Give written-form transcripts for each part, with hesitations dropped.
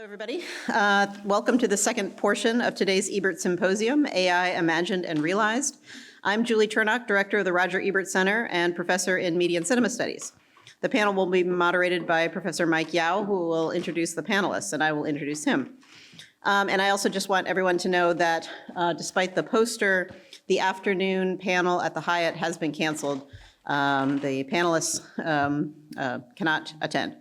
Hello, everybody. Welcome to the second portion of today's Ebert Symposium, AI Imagined and Realized. I'm Julie Turnock, Director of the Roger Ebert Center and Professor in Media and Cinema Studies. The panel will be moderated by Professor Mike Yao, who will introduce the panelists, and I will introduce him. And I also just want everyone to know that despite the poster, the afternoon panel at the Hyatt has been canceled. The panelists cannot attend.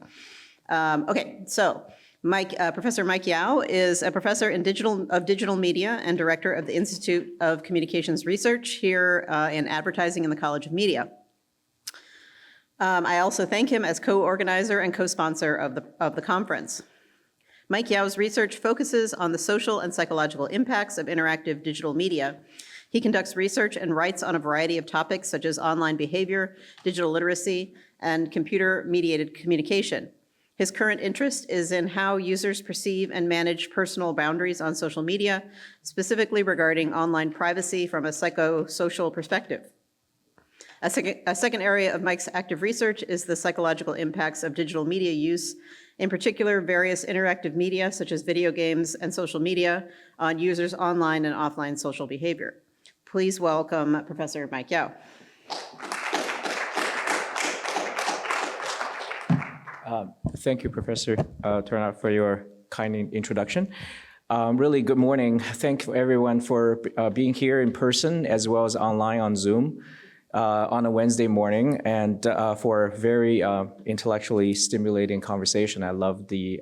Okay, so Professor Mike Yao is a professor in digital media and director of the Institute of Communications Research here in advertising in the College of Media. I also thank him as co-organizer and co-sponsor of the conference. Mike Yao's research focuses on the social and psychological impacts of interactive digital media. He conducts research and writes on a variety of topics such as online behavior, digital literacy, and computer-mediated communication. His current interest is in how users perceive and manage personal boundaries on social media, specifically regarding online privacy from a psychosocial perspective. A second area of Mike's active research is the psychological impacts of digital media use, in particular various interactive media such as video games and social media on users' online and offline social behavior. Please welcome Professor Mike Yao. Thank you, Professor Turnock, for your kind introduction. Really good morning. Thank everyone for being here in person as well as online on Zoom on a Wednesday morning, and for a very intellectually stimulating conversation. I love the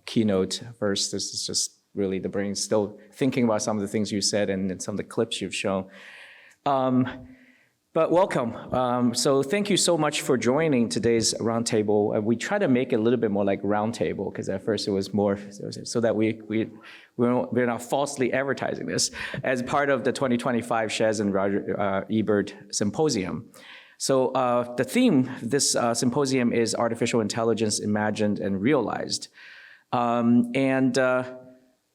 keynote first. This is just really the brain still thinking about some of the things you said and some of the clips you've shown. But welcome. So thank you so much for joining today's roundtable. We try to make it a little bit more like roundtable, because at first it was more so that we're not falsely advertising this as part of the 2025 Chaz and Roger Ebert Symposium. So the theme of this symposium is Artificial Intelligence Imagined and Realized.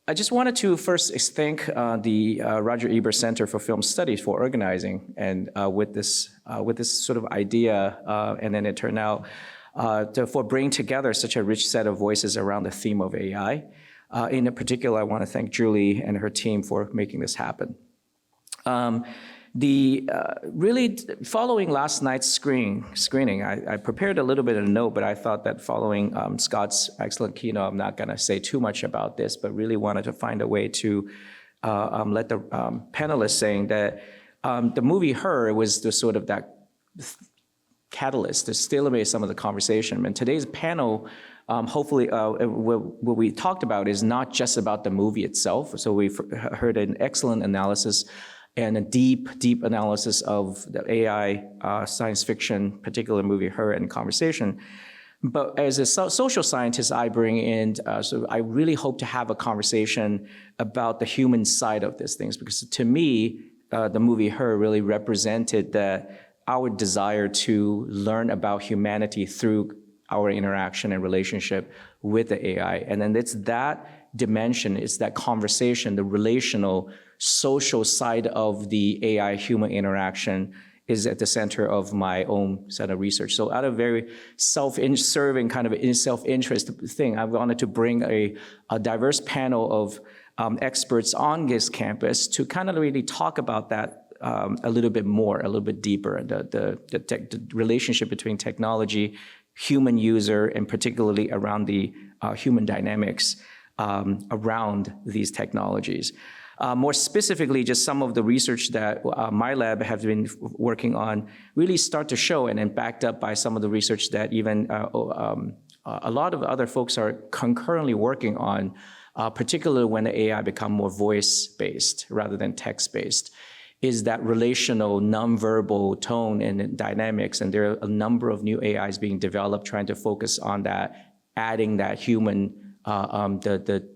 I just wanted to first thank the Roger Ebert Center for Film Studies for organizing and with this sort of idea, and then it turned out for bringing together such a rich set of voices around the theme of AI. In particular, I want to thank Julie and her team for making this happen. Really following last night's screening, I prepared a little bit of a note, but I thought that following Scott's excellent keynote, I'm not going to say too much about this, but really wanted to find a way to let the panelists saying that the movie Her was the sort of that catalyst to stimulate some of the conversation. And today's panel, hopefully, what we talked about is not just about the movie itself. So we've heard an excellent analysis and a deep analysis of the AI science fiction, particular movie Her and conversation. But as a social scientist, I bring in, so I really hope to have a conversation about the human side of these things, because to me, the movie Her really represented our desire to learn about humanity through our interaction and relationship with the AI. And then it's that dimension, it's that conversation, the relational, social side of the AI-human interaction is at the center of my own set of research. So out of very self-serving kind of self-interest thing, I wanted to bring a diverse panel of experts on this campus to kind of really talk about that a little bit more, a little bit deeper, the relationship between technology, human user, and particularly around the human dynamics around these technologies. More specifically, just some of the research that my lab have been working on really start to show, and then backed up by some of the research that even a lot of other folks are concurrently working on, particularly when the AI become more voice-based rather than text-based, is that relational, nonverbal tone and dynamics. And there are a number of new AIs being developed trying to focus on that, adding that human, the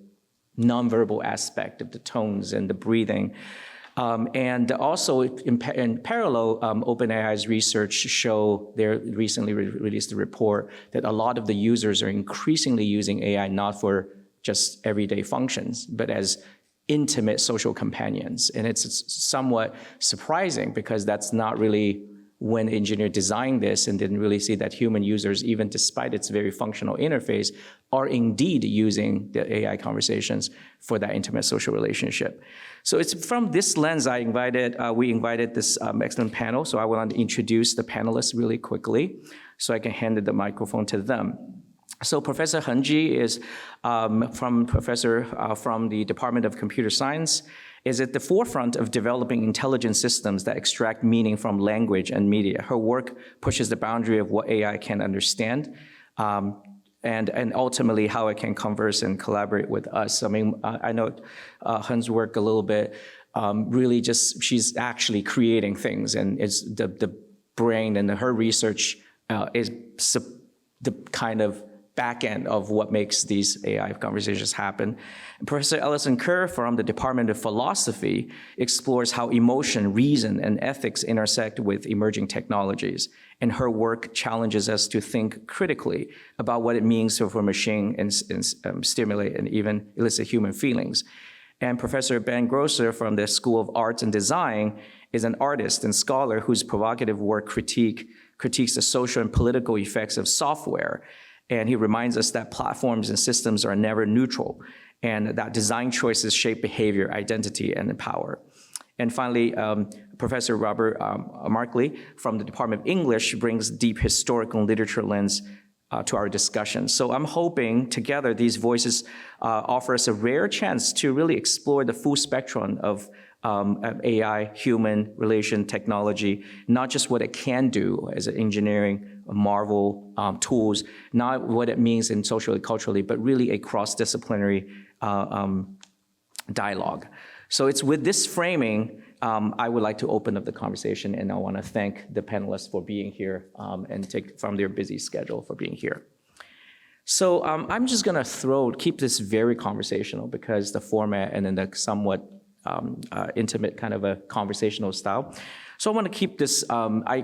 nonverbal aspect of the tones and the breathing. And also in parallel, OpenAI's research show, they recently released a report that a lot of the users are increasingly using AI not for just everyday functions, but as intimate social companions. And it's somewhat surprising, because that's not really when engineer designed this, and didn't really see that human users, even despite its very functional interface, are indeed using the AI conversations for that intimate social relationship. So it's from this lens we invited this excellent panel. So I want to introduce the panelists really quickly so I can hand the microphone to them. So Professor Heng is from the Department of Computer Science, is at the forefront of developing intelligent systems that extract meaning from language and media. Her work pushes the boundary of what AI can understand, and ultimately how it can converse and collaborate with us. I mean, I know Heng's work a little bit, really just, she's actually creating things, and it's the brain and her research is the kind of back end of what makes these AI conversations happen. Professor Alison Kerr from the Department of Philosophy explores how emotion, reason, and ethics intersect with emerging technologies. And her work challenges us to think critically about what it means for a machine and stimulate and even elicit human feelings. And Professor Ben Grosser from the School of Arts and Design is an artist and scholar whose provocative work critiques the social and political effects of software. And he reminds us that platforms and systems are never neutral, and that design choices shape behavior, identity, and power. And finally, Professor Robert Markley from the Department of English brings deep historical and literature lens to our discussion. So I'm hoping together these voices offer us a rare chance to really explore the full spectrum of AI, human relation technology, not just what it can do as an engineering marvel tools, not what it means in socially, culturally, but really a cross-disciplinary dialogue. So it's with this framing, I would like to open up the conversation, and I want to thank the panelists for being here and take from their busy schedule for being here. So I'm just going to keep this very conversational because the format and then the somewhat intimate kind of a conversational style. So I want to keep this, I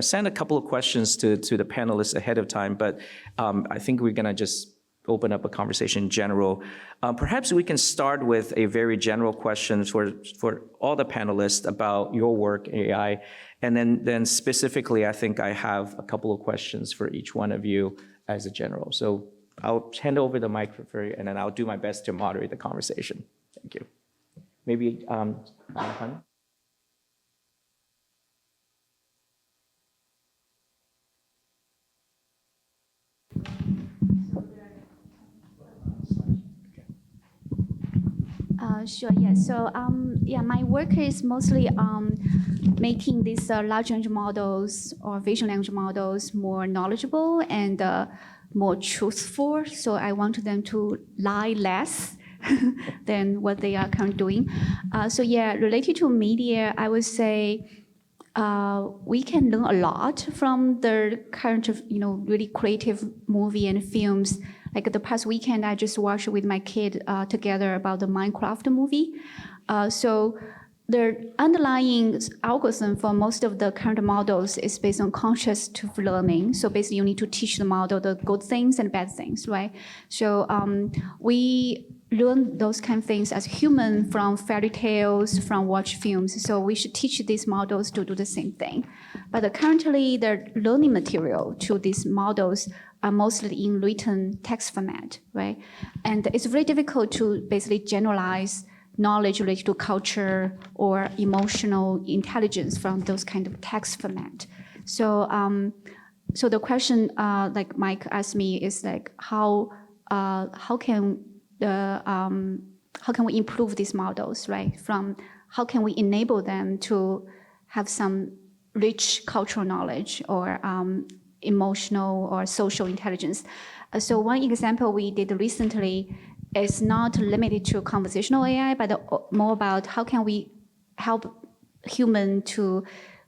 sent a couple of questions to the panelists ahead of time, but I think we're going to just open up a conversation in general. Perhaps we can start with a very general question for all the panelists about your work, AI, and then specifically, I think I have a couple of questions for each one of you as a general. So I'll hand over the microphone, and then I'll do my best to moderate the conversation. Thank you. Maybe Heng? Sure, yeah. So, my work is mostly making these large language models or visual language models more knowledgeable and more truthful. So I want them to lie less than what they are currently doing. Related to media, I would say we can learn a lot from the current, really creative movie and films. Like the past weekend, I just watched with my kid together about the Minecraft movie. So the underlying algorithm for most of the current models is based on conscious learning. So basically, you need to teach the model the good things and bad things, right? So we learn those kind of things as human from fairy tales, from watch films. So we should teach these models to do the same thing. But currently, the learning material to these models are mostly in written text format, right? And it's very difficult to basically generalize knowledge related to culture or emotional intelligence from those kind of text format. So, so the question, like Mike asked me, is like how can we improve these models, right? From how can we enable them to have some rich cultural knowledge or emotional or social intelligence. So one example we did recently is not limited to conversational AI, but more about how can we help human to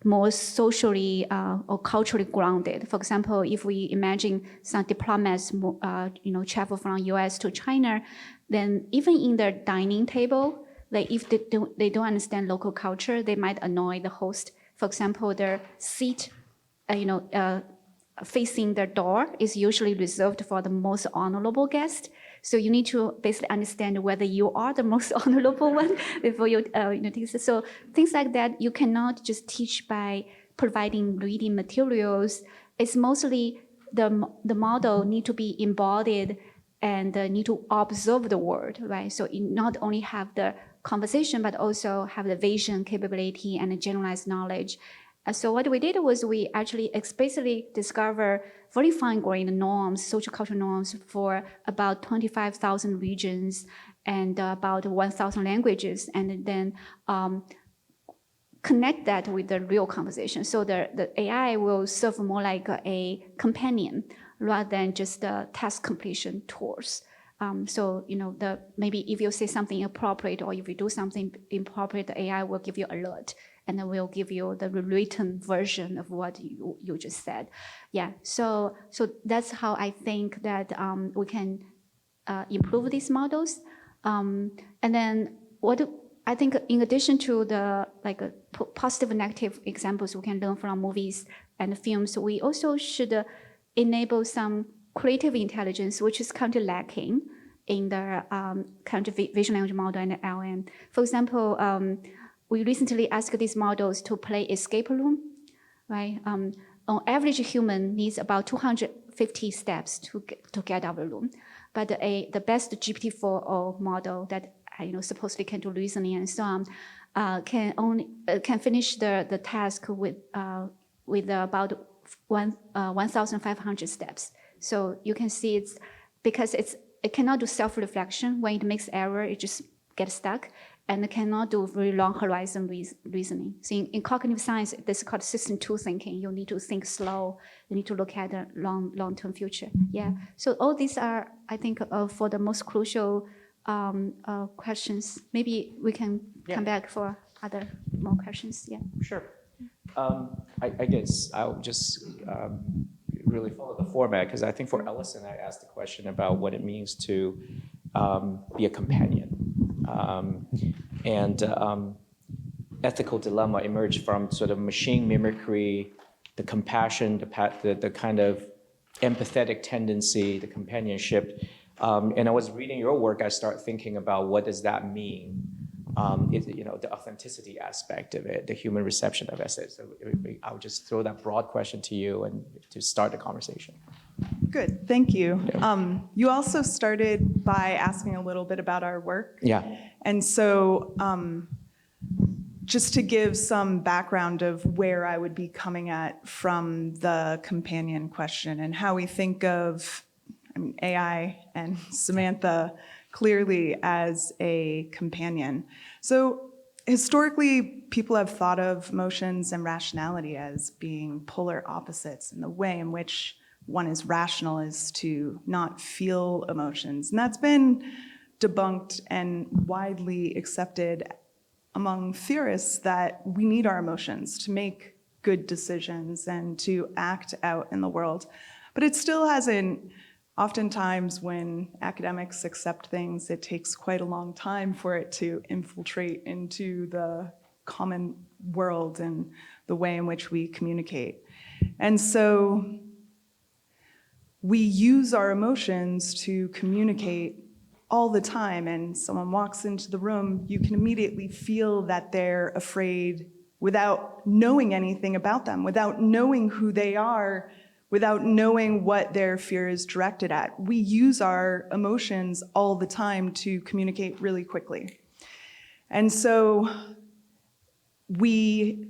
more socially or culturally grounded. For example, if we imagine some diplomats, travel from US to China, then even in their dining table, like if they don't understand local culture, they might annoy the host. For example, their seat, facing their door is usually reserved for the most honorable guest. So you need to basically understand whether you are the most honorable one before you, So things like that, you cannot just teach by providing reading materials. It's mostly the model need to be embodied and need to observe the world, right? So it not only have the conversation, but also have the vision capability and the generalized knowledge. So what we did was we actually explicitly discover very fine-grained norms, social cultural norms for about 25,000 regions and about 1,000 languages, and then connect that with the real conversation. So the AI will serve more like a companion rather than just the task completion tools. So, maybe if you say something inappropriate or if you do something inappropriate, the AI will give you alert and then will give you the written version of what you just said. Yeah, so that's how I think that we can improve these models. And then I think in addition to the positive and negative examples we can learn from movies and films, we also should enable some creative intelligence, which is kind of lacking in the kind of vision language model and the LM. For example, we recently asked these models to play escape room, right? On average, a human needs about 250 steps to get out of the room. But the best GPT-4o model that supposedly can do reasoning and so on can finish the task with about 1,500 steps. So you can see it's because it cannot do self-reflection. When it makes error, it just gets stuck, and it cannot do very long horizon reasoning. So in cognitive science, this is called system two thinking. You need to think slow. You need to look at the long-term future. Yeah. So all these are, I think, for the most crucial questions. Maybe we can come back for more questions. Yeah. Sure. I guess I'll just really follow the format, because I think for Alison, I asked the question about what it means to be a companion. And ethical dilemma emerged from sort of machine mimicry, the compassion, the kind of empathetic tendency, the companionship. And I was reading your work, I start thinking about what does that mean? The authenticity aspect of it, the human reception of it. So I would just throw that broad question to you and to start the conversation. Good, thank you. Yeah. You also started by asking a little bit about our work. Yeah. And so just to give some background of where I would be coming at from the companion question and how we think of AI and Samantha clearly as a companion. So historically, people have thought of emotions and rationality as being polar opposites, and the way in which one is rational is to not feel emotions. And that's been debunked and widely accepted among theorists that we need our emotions to make good decisions and to act out in the world. But it still hasn't. Oftentimes when academics accept things, it takes quite a long time for it to infiltrate into the common world and the way in which we communicate. And so we use our emotions to communicate all the time, and someone walks into the room, you can immediately feel that they're afraid without knowing anything about them, without knowing who they are, without knowing what their fear is directed at. We use our emotions all the time to communicate really quickly. And so we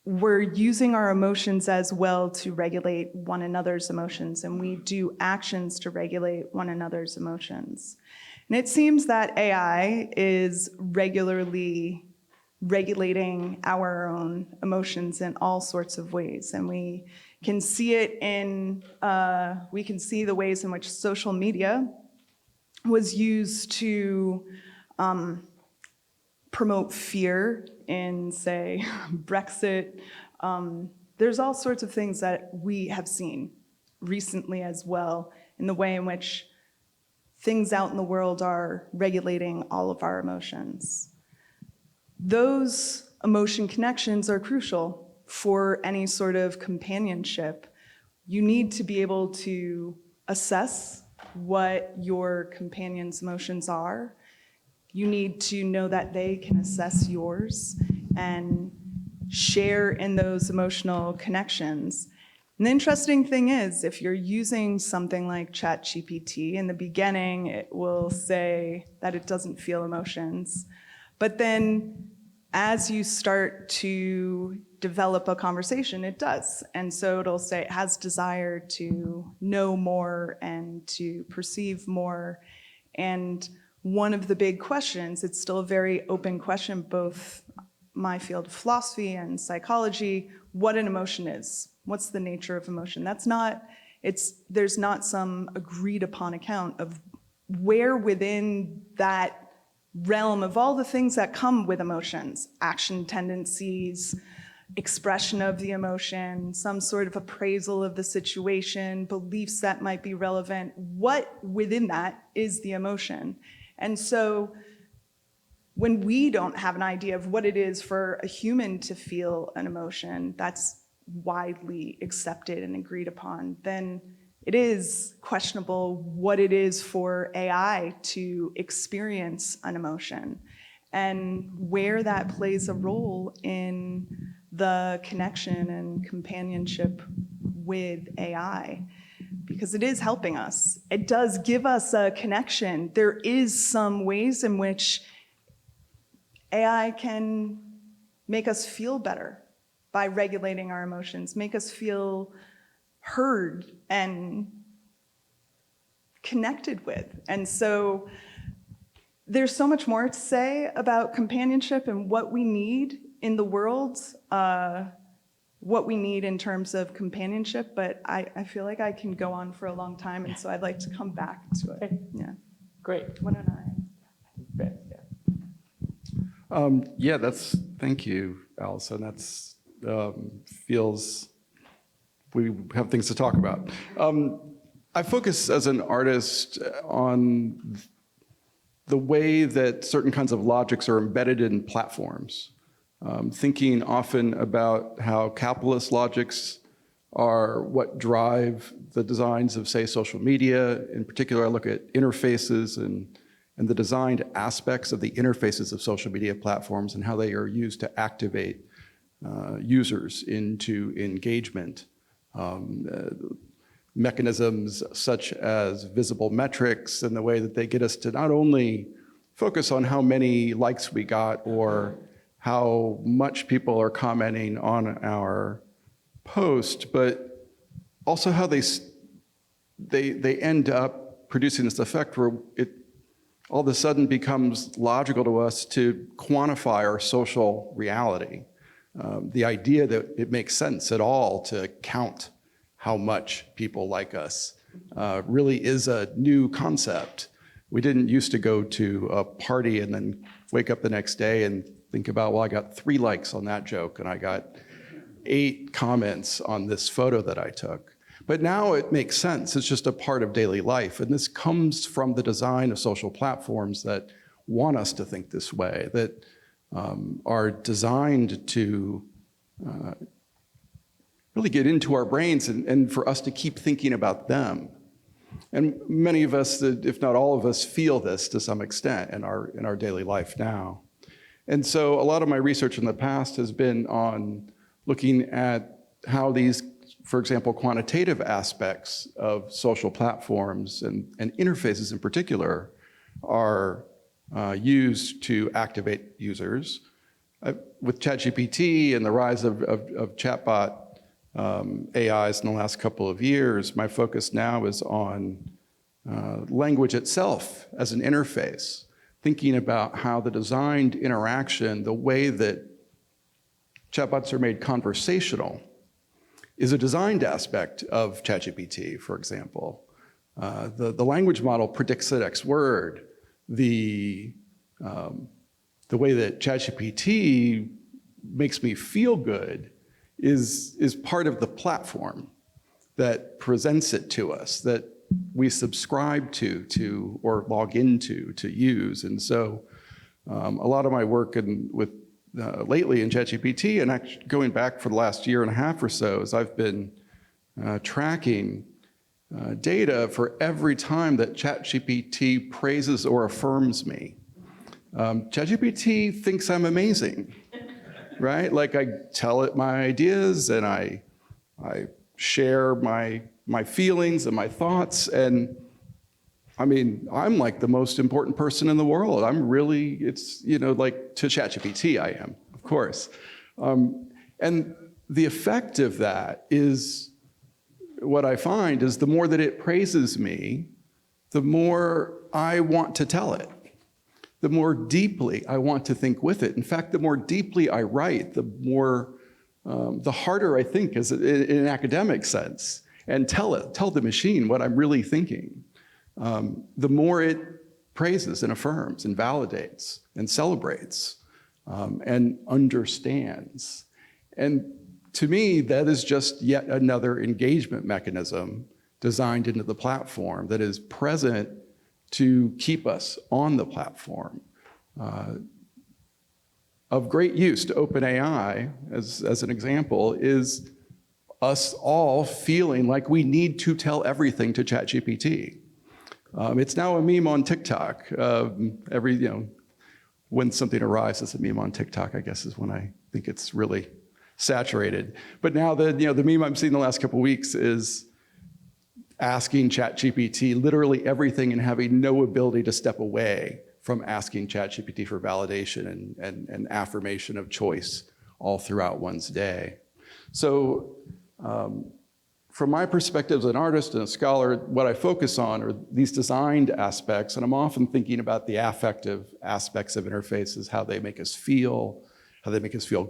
were using our emotions as well to regulate one another's emotions, and we do actions to regulate one another's emotions. And it seems that AI is regularly regulating our own emotions in all sorts of ways, and we can see it we can see the ways in which social media was used to promote fear in, say, Brexit. There's all sorts of things that we have seen recently as well in the way in which things out in the world are regulating all of our emotions. Those emotion connections are crucial for any sort of companionship. You need to be able to assess what your companion's emotions are. You need to know that they can assess yours and share in those emotional connections. And the interesting thing is, if you're using something like ChatGPT, in the beginning, it will say that it doesn't feel emotions. But then as you start to develop a conversation, it does. And so it'll say it has desire to know more and to perceive more. And one of the big questions, it's still a very open question, both my field of philosophy and psychology, what an emotion is. What's the nature of emotion? There's not some agreed upon account of where within that realm of all the things that come with emotions, action tendencies, expression of the emotion, some sort of appraisal of the situation, beliefs that might be relevant, what within that is the emotion? And so when we don't have an idea of what it is for a human to feel an emotion that's widely accepted and agreed upon, then it is questionable what it is for AI to experience an emotion and where that plays a role in the connection and companionship with AI. Because it is helping us. It does give us a connection. There is some ways in which AI can make us feel better by regulating our emotions, make us feel heard and connected with. And so there's so much more to say about companionship and what we need in the world, what we need in terms of companionship, but I feel like I can go on for a long time, and so I'd like to come back to it. Yeah. Great. Why don't I? Thank you, Alison. That's feels we have things to talk about. I focus as an artist on the way that certain kinds of logics are embedded in platforms. Thinking often about how capitalist logics are what drive the designs of, say, social media. In particular, I look at interfaces and the designed aspects of the interfaces of social media platforms and how they are used to activate users into engagement. Mechanisms such as visible metrics and the way that they get us to not only focus on how many likes we got or how much people are commenting on our post, but also how they end up producing this effect where it all of a sudden becomes logical to us to quantify our social reality. The idea that it makes sense at all to count how much people like us really is a new concept. We didn't used to go to a party and then wake up the next day and think about, well, I got 3 likes on that joke and I got 8 comments on this photo that I took. But now it makes sense. It's just a part of daily life. And this comes from the design of social platforms that want us to think this way, that are designed to really get into our brains and for us to keep thinking about them. And many of us, if not all of us, feel this to some extent in our daily life now. And so a lot of my research in the past has been on looking at how these, for example, quantitative aspects of social platforms and interfaces in particular are used to activate users. With ChatGPT and the rise of chatbot AIs in the last couple of years, my focus now is on language itself as an interface, thinking about how the designed interaction, the way that chatbots are made conversational, is a designed aspect of ChatGPT, for example. The language model predicts the next word. The way that ChatGPT makes me feel good is part of the platform that presents it to us, that we subscribe to or log into to use. And so a lot of my work lately in ChatGPT, and actually going back for the last year and a half or so, is I've been tracking data for every time that ChatGPT praises or affirms me. ChatGPT thinks I'm amazing, right? Like I tell it my ideas and I share my feelings and my thoughts. And I mean, I'm like the most important person in the world. I'm really, it's, you know, like to ChatGPT I am, of course. And the effect of that is, what I find is the more that it praises me, the more I want to tell it, the more deeply I want to think with it. In fact, the more deeply I write, the more, the harder I think in an academic sense, and tell the machine what I'm really thinking. The more it praises and affirms and validates and celebrates and understands. And to me, that is just yet another engagement mechanism designed into the platform that is present to keep us on the platform. Of great use to OpenAI, as an example, is us all feeling like we need to tell everything to ChatGPT. It's now a meme on TikTok. When something arrives as a meme on TikTok, I guess is when I think it's really saturated. But now the meme I'm seeing the last couple of weeks is asking ChatGPT literally everything and having no ability to step away from asking ChatGPT for validation and affirmation of choice all throughout one's day. So from my perspective as an artist and a scholar, what I focus on are these designed aspects, and I'm often thinking about the affective aspects of interfaces, how they make us feel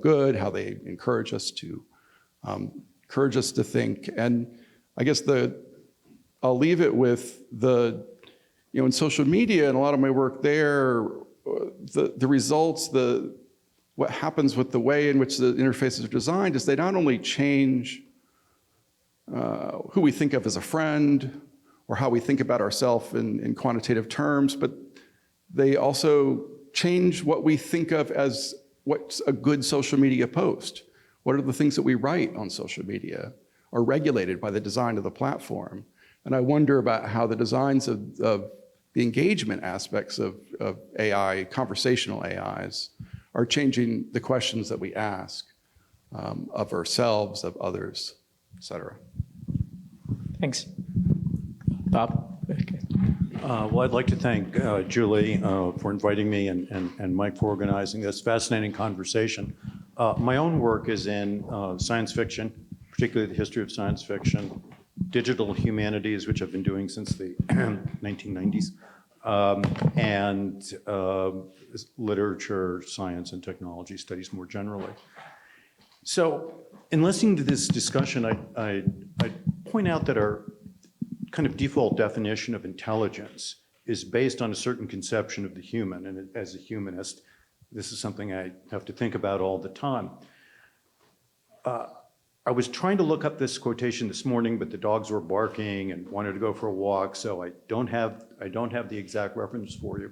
good, how they encourage us to think. And I guess I'll leave it with in social media and a lot of my work there, the results, what happens with the way in which the interfaces are designed is they not only change who we think of as a friend or how we think about ourselves in quantitative terms, but they also change what we think of as what's a good social media post. What are the things that we write on social media are regulated by the design of the platform. And I wonder about how the designs of the engagement aspects of AI, conversational AIs, are changing the questions that we ask of ourselves, of others, et cetera. Thanks. Bob? Okay. Well, I'd like to thank Julie for inviting me and Mike for organizing this fascinating conversation. My own work is in science fiction, particularly the history of science fiction, digital humanities, which I've been doing since the 1990s, and literature, science, and technology studies more generally. So in listening to this discussion, I point out that our kind of default definition of intelligence is based on a certain conception of the human. And as a humanist, this is something I have to think about all the time. I was trying to look up this quotation this morning, but the dogs were barking and wanted to go for a walk, so I don't have the exact reference for you.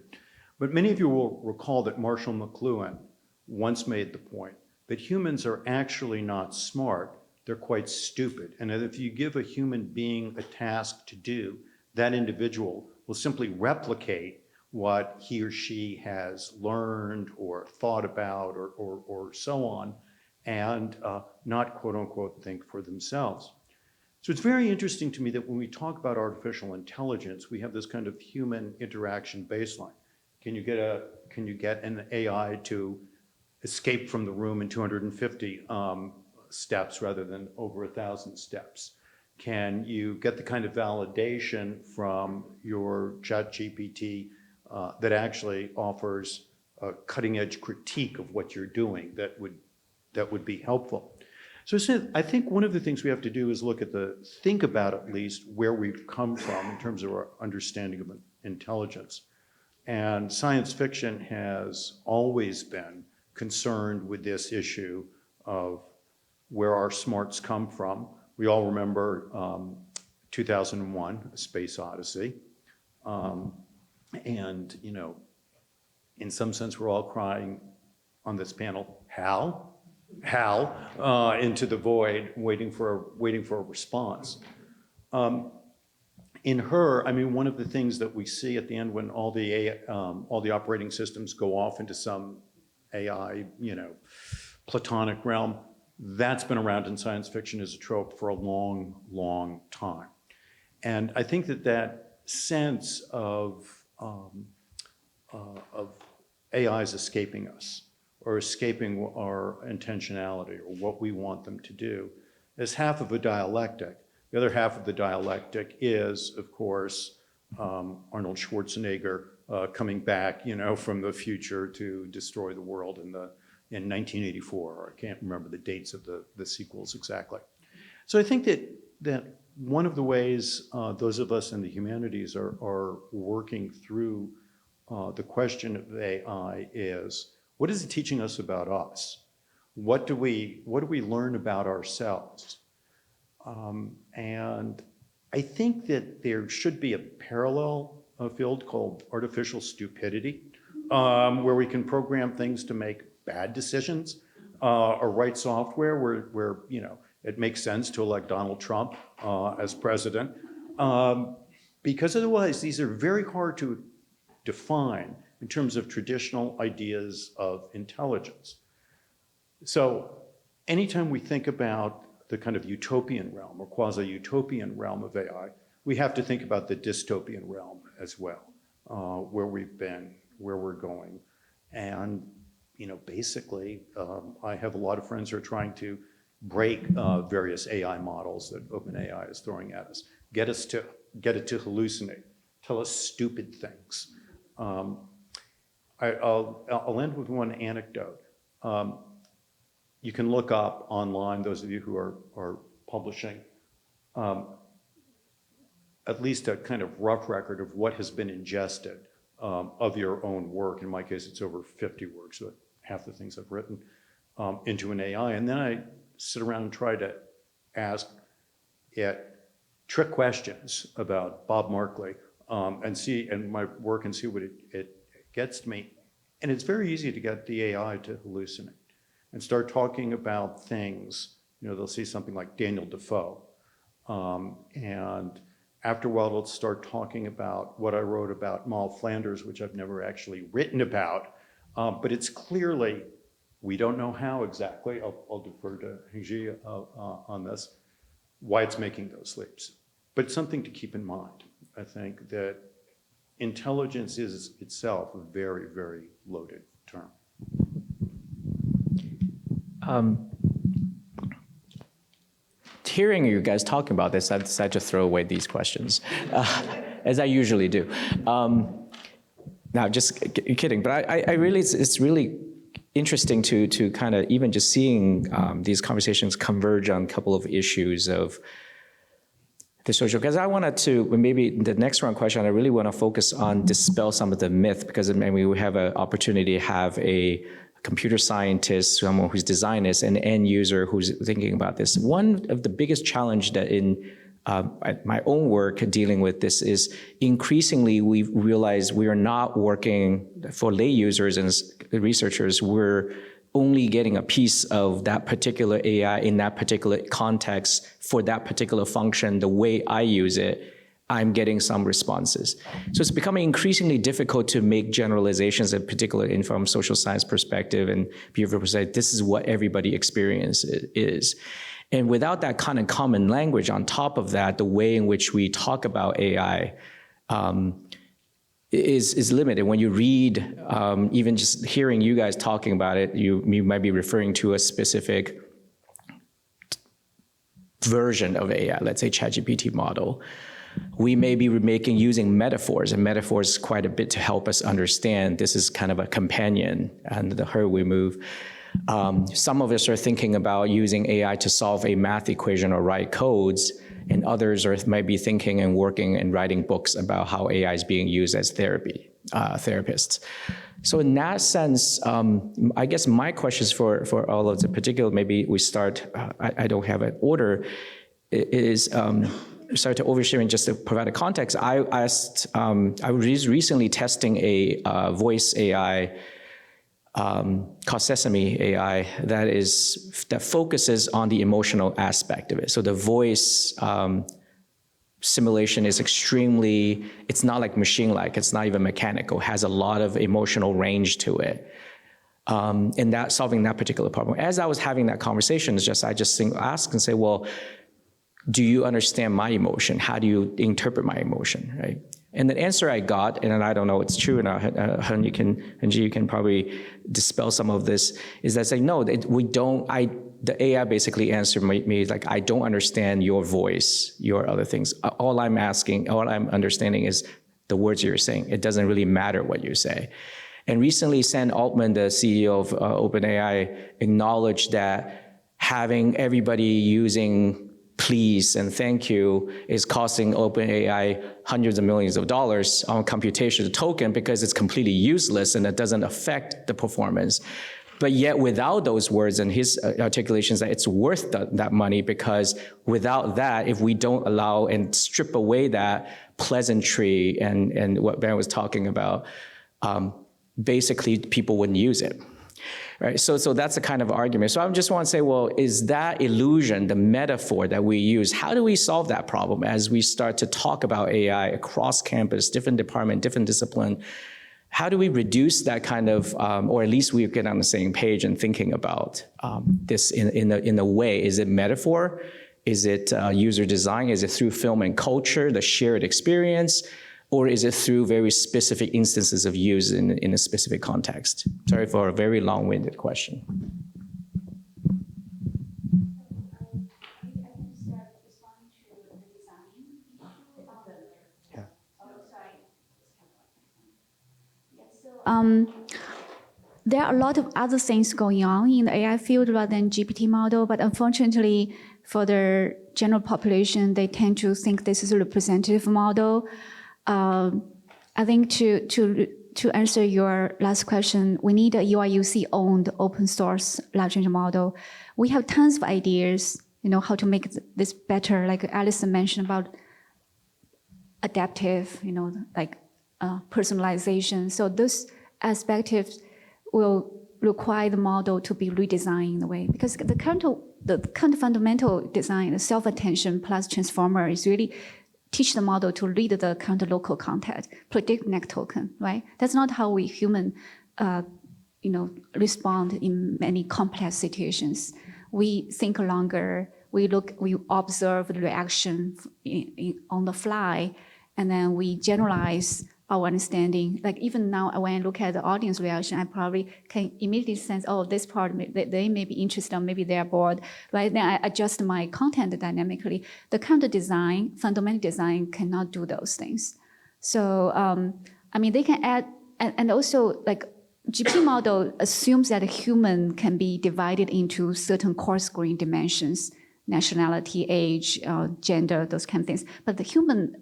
But many of you will recall that Marshall McLuhan once made the point that humans are actually not smart, they're quite stupid. And that if you give a human being a task to do, that individual will simply replicate what he or she has learned or thought about or so on, and not quote unquote think for themselves. So it's very interesting to me that when we talk about artificial intelligence, we have this kind of human interaction baseline. Can you get an AI to escape from the room in 250 steps rather than over 1,000 steps? Can you get the kind of validation from your ChatGPT that actually offers a cutting-edge critique of what you're doing that would be helpful? So I think one of the things we have to do is think about at least where we've come from in terms of our understanding of intelligence. And science fiction has always been concerned with this issue of where our smarts come from. We all remember 2001, A Space Odyssey. And, in some sense, we're all crying on this panel, Hal, into the void, waiting for a response. In Her, I mean, one of the things that we see at the end when all the operating systems go off into some AI, platonic realm, That's been around in science fiction as a trope for a long, long time. And I think that that sense of AIs escaping us or escaping our intentionality or what we want them to do is half of a dialectic. The other half of the dialectic is, of course, Arnold Schwarzenegger coming back, from the future to destroy the world in 1984. Or I can't remember the dates of the sequels exactly. So I think that one of the ways those of us in the humanities are working through the question of AI is, what is it teaching us about us? What do we learn about ourselves? And I think that there should be a parallel field called artificial stupidity, where we can program things to make bad decisions or write software where it makes sense to elect Donald Trump as president. Because otherwise, these are very hard to define in terms of traditional ideas of intelligence. So anytime we think about the kind of utopian realm or quasi-utopian realm of AI, we have to think about the dystopian realm as well, where we've been, where we're going. And basically, I have a lot of friends who are trying to break various AI models that OpenAI is throwing at us, get it to hallucinate, tell us stupid things. I'll end with one anecdote. You can look up online, those of you who are publishing, at least a kind of rough record of what has been ingested of your own work. In my case, it's over 50 works, so half the things I've written, into an AI. And then I sit around and try to ask it trick questions about Bob Markley and my work and see what it gets to me. And it's very easy to get the AI to hallucinate and start talking about things. They'll see something like Daniel Defoe. And after a while, it'll start talking about what I wrote about Moll Flanders, which I've never actually written about. But it's clearly, we don't know how exactly, I'll defer to Heng on this, why it's making those leaps. But it's something to keep in mind. I think that intelligence is itself a very, very loaded term. Hearing you guys talking about this, I decided to throw away these questions, as I usually do. Now, just kidding, but I really, it's really interesting to kind of even just seeing these conversations converge on a couple of issues of the social, because I wanted to, maybe the next round question, I really want to focus on dispel some of the myth, because maybe we have an opportunity to have a computer scientist, someone who's designed this, an end user who's thinking about this. One of the biggest challenge that in my own work dealing with this is increasingly we realize we are not working for lay users and researchers. We're only getting a piece of that particular AI in that particular context for that particular function. The way I use it, I'm getting some responses. So it's becoming increasingly difficult to make generalizations, in particular from social science perspective and behavioral perspective. This is what everybody experiences. And without that kind of common language on top of that, the way in which we talk about AI is limited. When you read, even just hearing you guys talking about it, you might be referring to a specific version of AI, let's say ChatGPT model. We may be using metaphors, and metaphors quite a bit to help us understand this is kind of a companion and the her we move. Some of us are thinking about using AI to solve a math equation or write codes, and others might be thinking and working and writing books about how AI is being used as therapists. So in that sense, I guess my questions for all of the particular, maybe we start, I don't have an order, is sorry to oversharing, just to provide a context. I was recently testing a voice AI called Sesame AI that focuses on the emotional aspect of it. So the voice simulation is it's not like machine-like, it's not even mechanical, has a lot of emotional range to it. in that solving that particular problem. As I was having that conversation, I just ask and say, well, do you understand my emotion? How do you interpret my emotion, right? And the answer I got, and I don't know it's true or not, Heng, you can probably dispel some of this, is that say, no, we don't, the AI basically answered me like, I don't understand your voice, your other things. All I'm understanding is the words you're saying. It doesn't really matter what you say. And recently, Sam Altman, the CEO of OpenAI, acknowledged that having everybody using please and thank you is costing OpenAI hundreds of millions of dollars on computational token because it's completely useless and it doesn't affect the performance. But yet without those words and his articulations that it's worth that money, because without that, if we don't allow and strip away that pleasantry and what Ben was talking about, basically people wouldn't use it. Right, so that's the kind of argument. So I just want to say, well, is that illusion, the metaphor that we use, how do we solve that problem as we start to talk about AI across campus, different department, different discipline? How do we reduce that kind of, or at least we get on the same page and thinking about this in a way? Is it metaphor? Is it user design? Is it through film and culture, the shared experience? Or is it through very specific instances of use in a specific context? Sorry for a very long-winded question. There are a lot of other things going on in the AI field rather than GPT model, but unfortunately for the general population, they tend to think this is a representative model. I think to answer your last question, we need a UIUC-owned open source large language model. We have tons of ideas, how to make this better, like Alison mentioned about adaptive, like personalization. So those aspects will require the model to be redesigned in a way, because the current fundamental design, the self-attention plus transformer is really teach the model to read the current local context, predict next token, right? That's not how we human, respond in many complex situations. We think longer, we observe the reaction on the fly, and then we generalize our understanding. Like even now, when I look at the audience reaction, I probably can immediately sense, oh, this part, they may be interested, or maybe they're bored, right? Then I adjust my content dynamically. The current design, fundamental design, cannot do those things. So, they can add, and also like GPT model assumes that a human can be divided into certain core screen dimensions, nationality, age, gender, those kind of things. But the human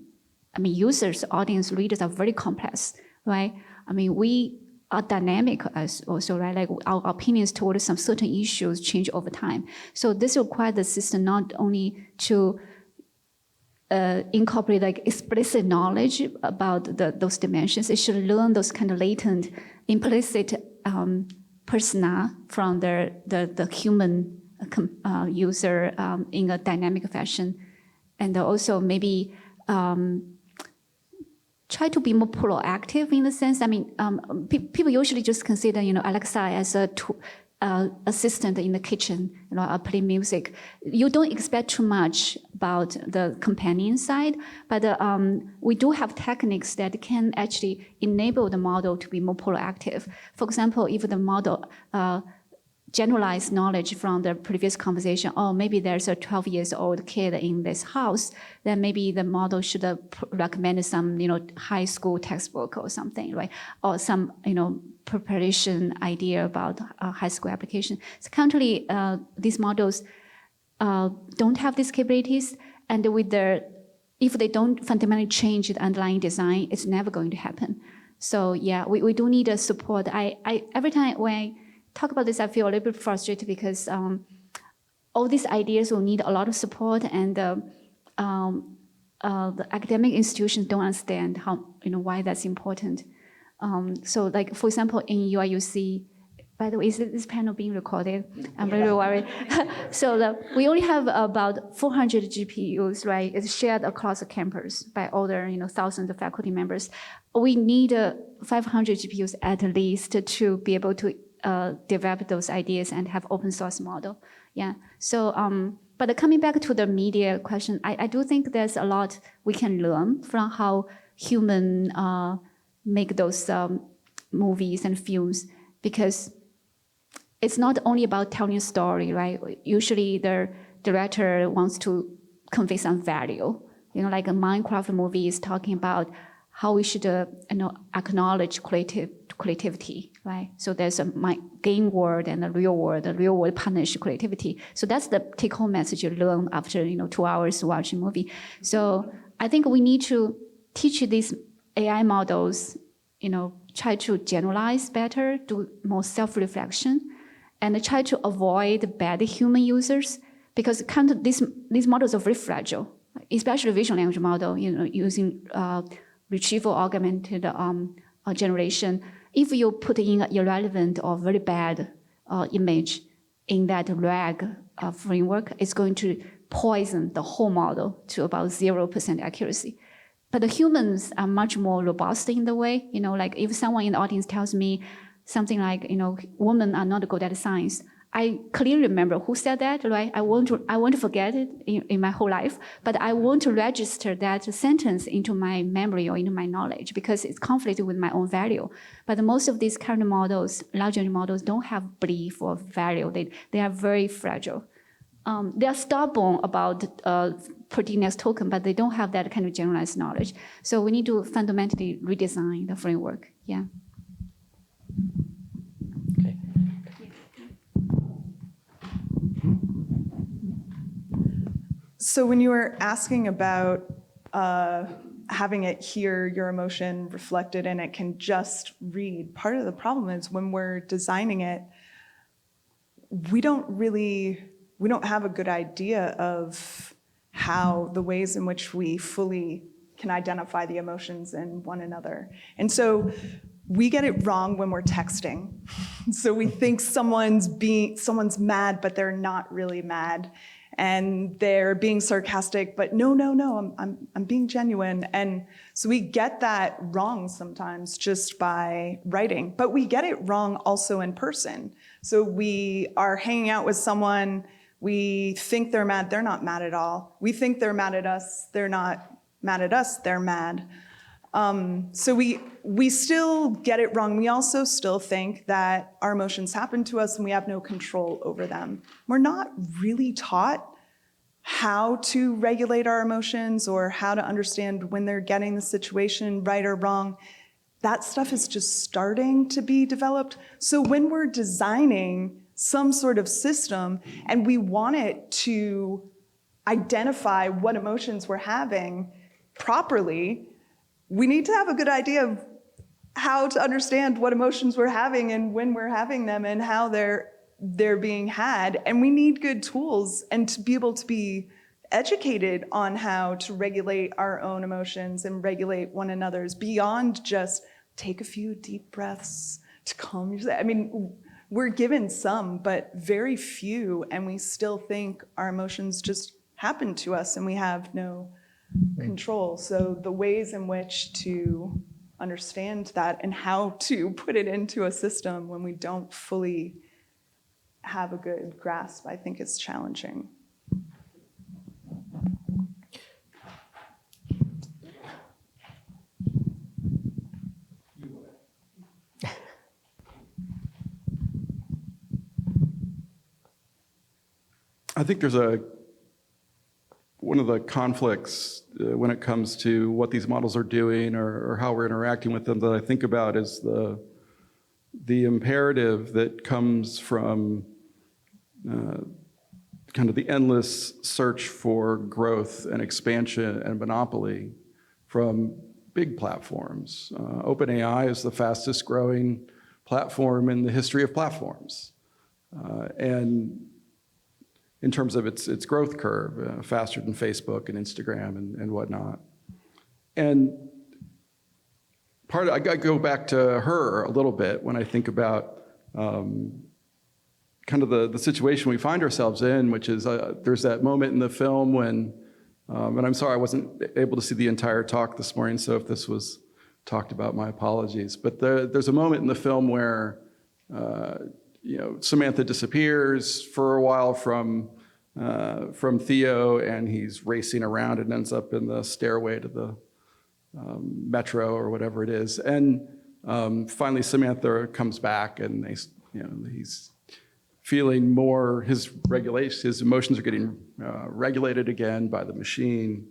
users, audience, readers are very complex, right? We are dynamic as also, right? Like our opinions toward some certain issues change over time. So this requires the system not only to incorporate like explicit knowledge about those dimensions, it should learn those kind of latent, implicit persona from the human user in a dynamic fashion. And also maybe try to be more proactive in the sense. People usually just consider, Alexa as a assistant in the kitchen, play music. You don't expect too much about the companion side, but we do have techniques that can actually enable the model to be more proactive. For example, if the model generalized knowledge from the previous conversation, oh, maybe there's a 12-year-old kid in this house, then maybe the model should recommend some, high school textbook or something, right? Or some, preparation idea about high school application. So currently, these models don't have these capabilities, and if they don't fundamentally change the underlying design, it's never going to happen. So yeah, we do need a support. Every time when I talk about this, I feel a little bit frustrated because all these ideas will need a lot of support, and the academic institutions don't understand how, why that's important. So like, for example, in UIUC, by the way, is this panel being recorded? I'm very worried. So we only have about 400 GPUs, right? It's shared across the campus by all the, thousands of faculty members. We need 500 GPUs at least to be able to develop those ideas and have open source model. Yeah. So, but coming back to the media question, I do think there's a lot we can learn from how human make those movies and films, because it's not only about telling a story, right? Usually the director wants to convey some value. You know, like a Minecraft movie is talking about how we should acknowledge creativity, right? So there's a game world and the real world punish creativity. So that's the take-home message you learn after 2 hours watching a movie. So I think we need to teach these AI models, try to generalize better, do more self-reflection, and try to avoid bad human users, because these models are very fragile, especially vision language model, using retrieval augmented generation. If you put in an irrelevant or very bad image in that RAG framework, it's going to poison the whole model to about 0% accuracy. But the humans are much more robust in the way, like if someone in the audience tells me something like, women are not good at science, I clearly remember who said that, right? I want to forget it in my whole life, but I want to register that sentence into my memory or into my knowledge because it's conflicted with my own value. But most of these current models, large language models, don't have belief or value. They are very fragile. They are stubborn about predicting next token, but they don't have that kind of generalized knowledge. So we need to fundamentally redesign the framework. Yeah. Okay. So when you were asking about having it hear your emotion reflected and it can just read, part of the problem is when we're designing it, we don't have a good idea of how the ways in which we fully can identify the emotions in one another. And so we get it wrong when we're texting. So we think someone's mad, but they're not really mad. And they're being sarcastic, but no, I'm being genuine. And so we get that wrong sometimes just by writing, but we get it wrong also in person. So we are hanging out with someone, we think they're mad, they're not mad at all. We think they're mad at us, they're not mad at us, they're mad. So we still get it wrong. We also still think that our emotions happen to us and we have no control over them. We're not really taught how to regulate our emotions or how to understand when they're getting the situation right or wrong. That stuff is just starting to be developed. So when we're designing some sort of system and we want it to identify what emotions we're having properly, we need to have a good idea of how to understand what emotions we're having and when we're having them and how they're being had. And we need good tools and to be able to be educated on how to regulate our own emotions and regulate one another's beyond just take a few deep breaths to calm yourself. I mean, we're given some, but very few, and we still think our emotions just happen to us and we have no control. So the ways in which to understand that and how to put it into a system when we don't fully have a good grasp, I think is challenging. I think there's one of the conflicts when it comes to what these models are doing or how we're interacting with them that I think about is the imperative that comes from kind of the endless search for growth and expansion and monopoly from big platforms. OpenAI is the fastest growing platform in the history of platforms. And in terms of its growth curve, faster than Facebook and Instagram and whatnot. And I go back to her a little bit when I think about kind of the situation we find ourselves in, which is there's that moment in the film when, and I'm sorry I wasn't able to see the entire talk this morning, so if this was talked about, my apologies. But there's a moment in the film where Samantha disappears for a while from Theo, and he's racing around and ends up in the stairway to the metro or whatever it is. And finally, Samantha comes back, and he's feeling more. His emotions are getting regulated again by the machine.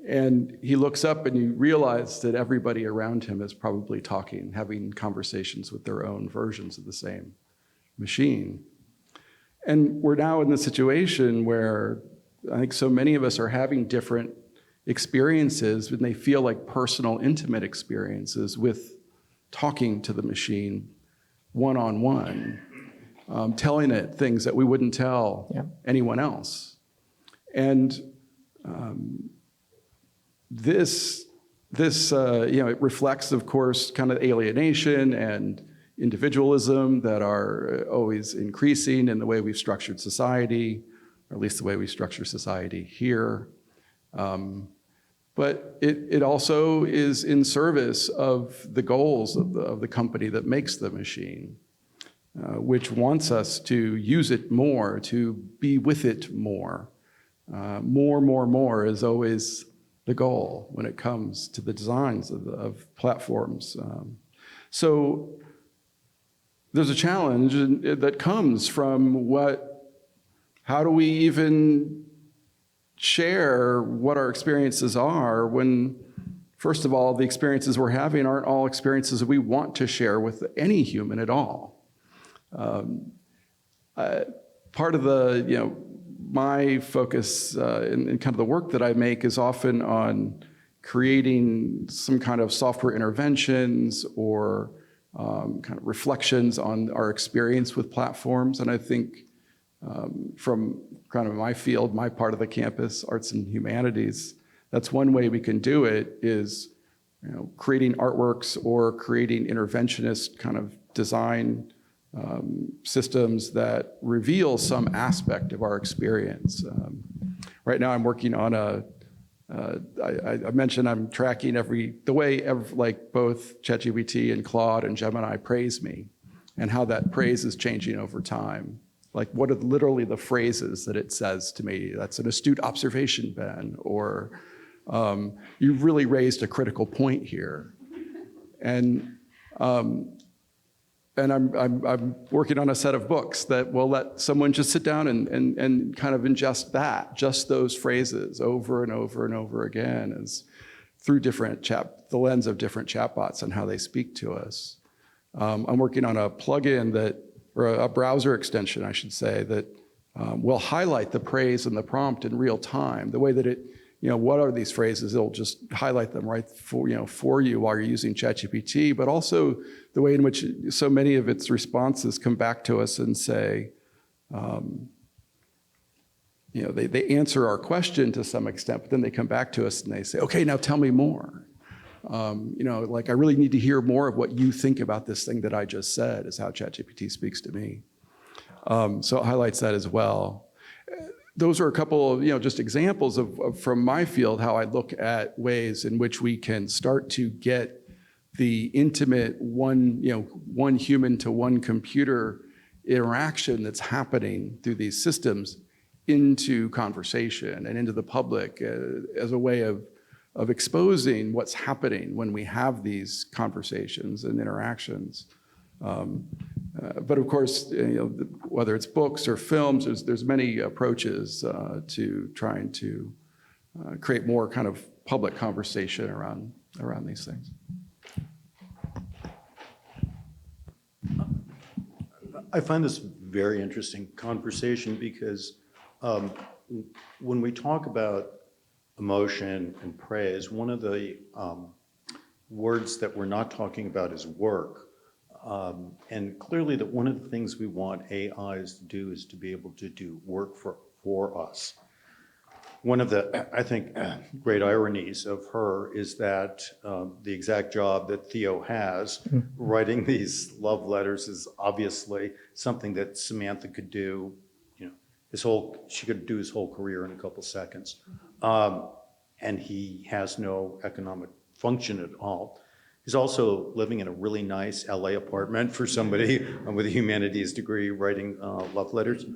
And he looks up and you realize that everybody around him is probably talking, having conversations with their own versions of the same machine. And we're now in the situation where I think so many of us are having different experiences, and they feel like personal, intimate experiences with talking to the machine one-on-one, telling it things that we wouldn't tell anyone else. And this it reflects, of course, kind of alienation and individualism that are always increasing in the way we've structured society, or at least the way we structure society here. But it also is in service of the goals of the company that makes the machine, which wants us to use it more, to be with it more. More is always the goal when it comes to the designs of platforms. So there's a challenge that comes from how do we even share what our experiences are when, first of all, the experiences we're having aren't all experiences that we want to share with any human at all. Part of my focus in kind of the work that I make is often on creating some kind of software interventions or kind of reflections on our experience with platforms. And I think from kind of my field, my part of the campus, arts and humanities, that's one way we can do it is creating artworks or creating interventionist kind of design systems that reveal some aspect of our experience. Right now I'm working on I mentioned I'm tracking the way both ChatGPT and Claude and Gemini praise me and how that praise is changing over time. Like what are literally the phrases that it says to me? That's an astute observation, Ben, or you've really raised a critical point here. And I'm working on a set of books that will let someone just sit down and kind of ingest just those phrases over and over and over again as through the lens of different chatbots and how they speak to us. I'm working on a plugin or a browser extension, I should say, that will highlight the praise in the prompt in real time. The way that it, what are these phrases? It'll just highlight them right for you while you're using ChatGPT, but also the way in which so many of its responses come back to us and say, they answer our question to some extent, but then they come back to us and they say, okay, now tell me more. I really need to hear more of what you think about this thing that I just said, is how ChatGPT speaks to me. So it highlights that as well. Those are a couple of just examples of from my field how I look at ways in which we can start to get the intimate one human to one computer interaction that's happening through these systems into conversation and into the public as a way of exposing what's happening when we have these conversations and interactions. But of course, whether it's books or films, there's many approaches to trying to create more kind of public conversation around these things. I find this very interesting conversation because when we talk about emotion and praise, one of the words that we're not talking about is work. And clearly that one of the things we want AIs to do is to be able to do work for us. One of the, I think, great ironies of her is that the exact job that Theo has, writing these love letters, is obviously something that Samantha could do. She could do his whole career in a couple seconds, and he has no economic function at all. He's also living in a really nice LA apartment for somebody with a humanities degree writing love letters.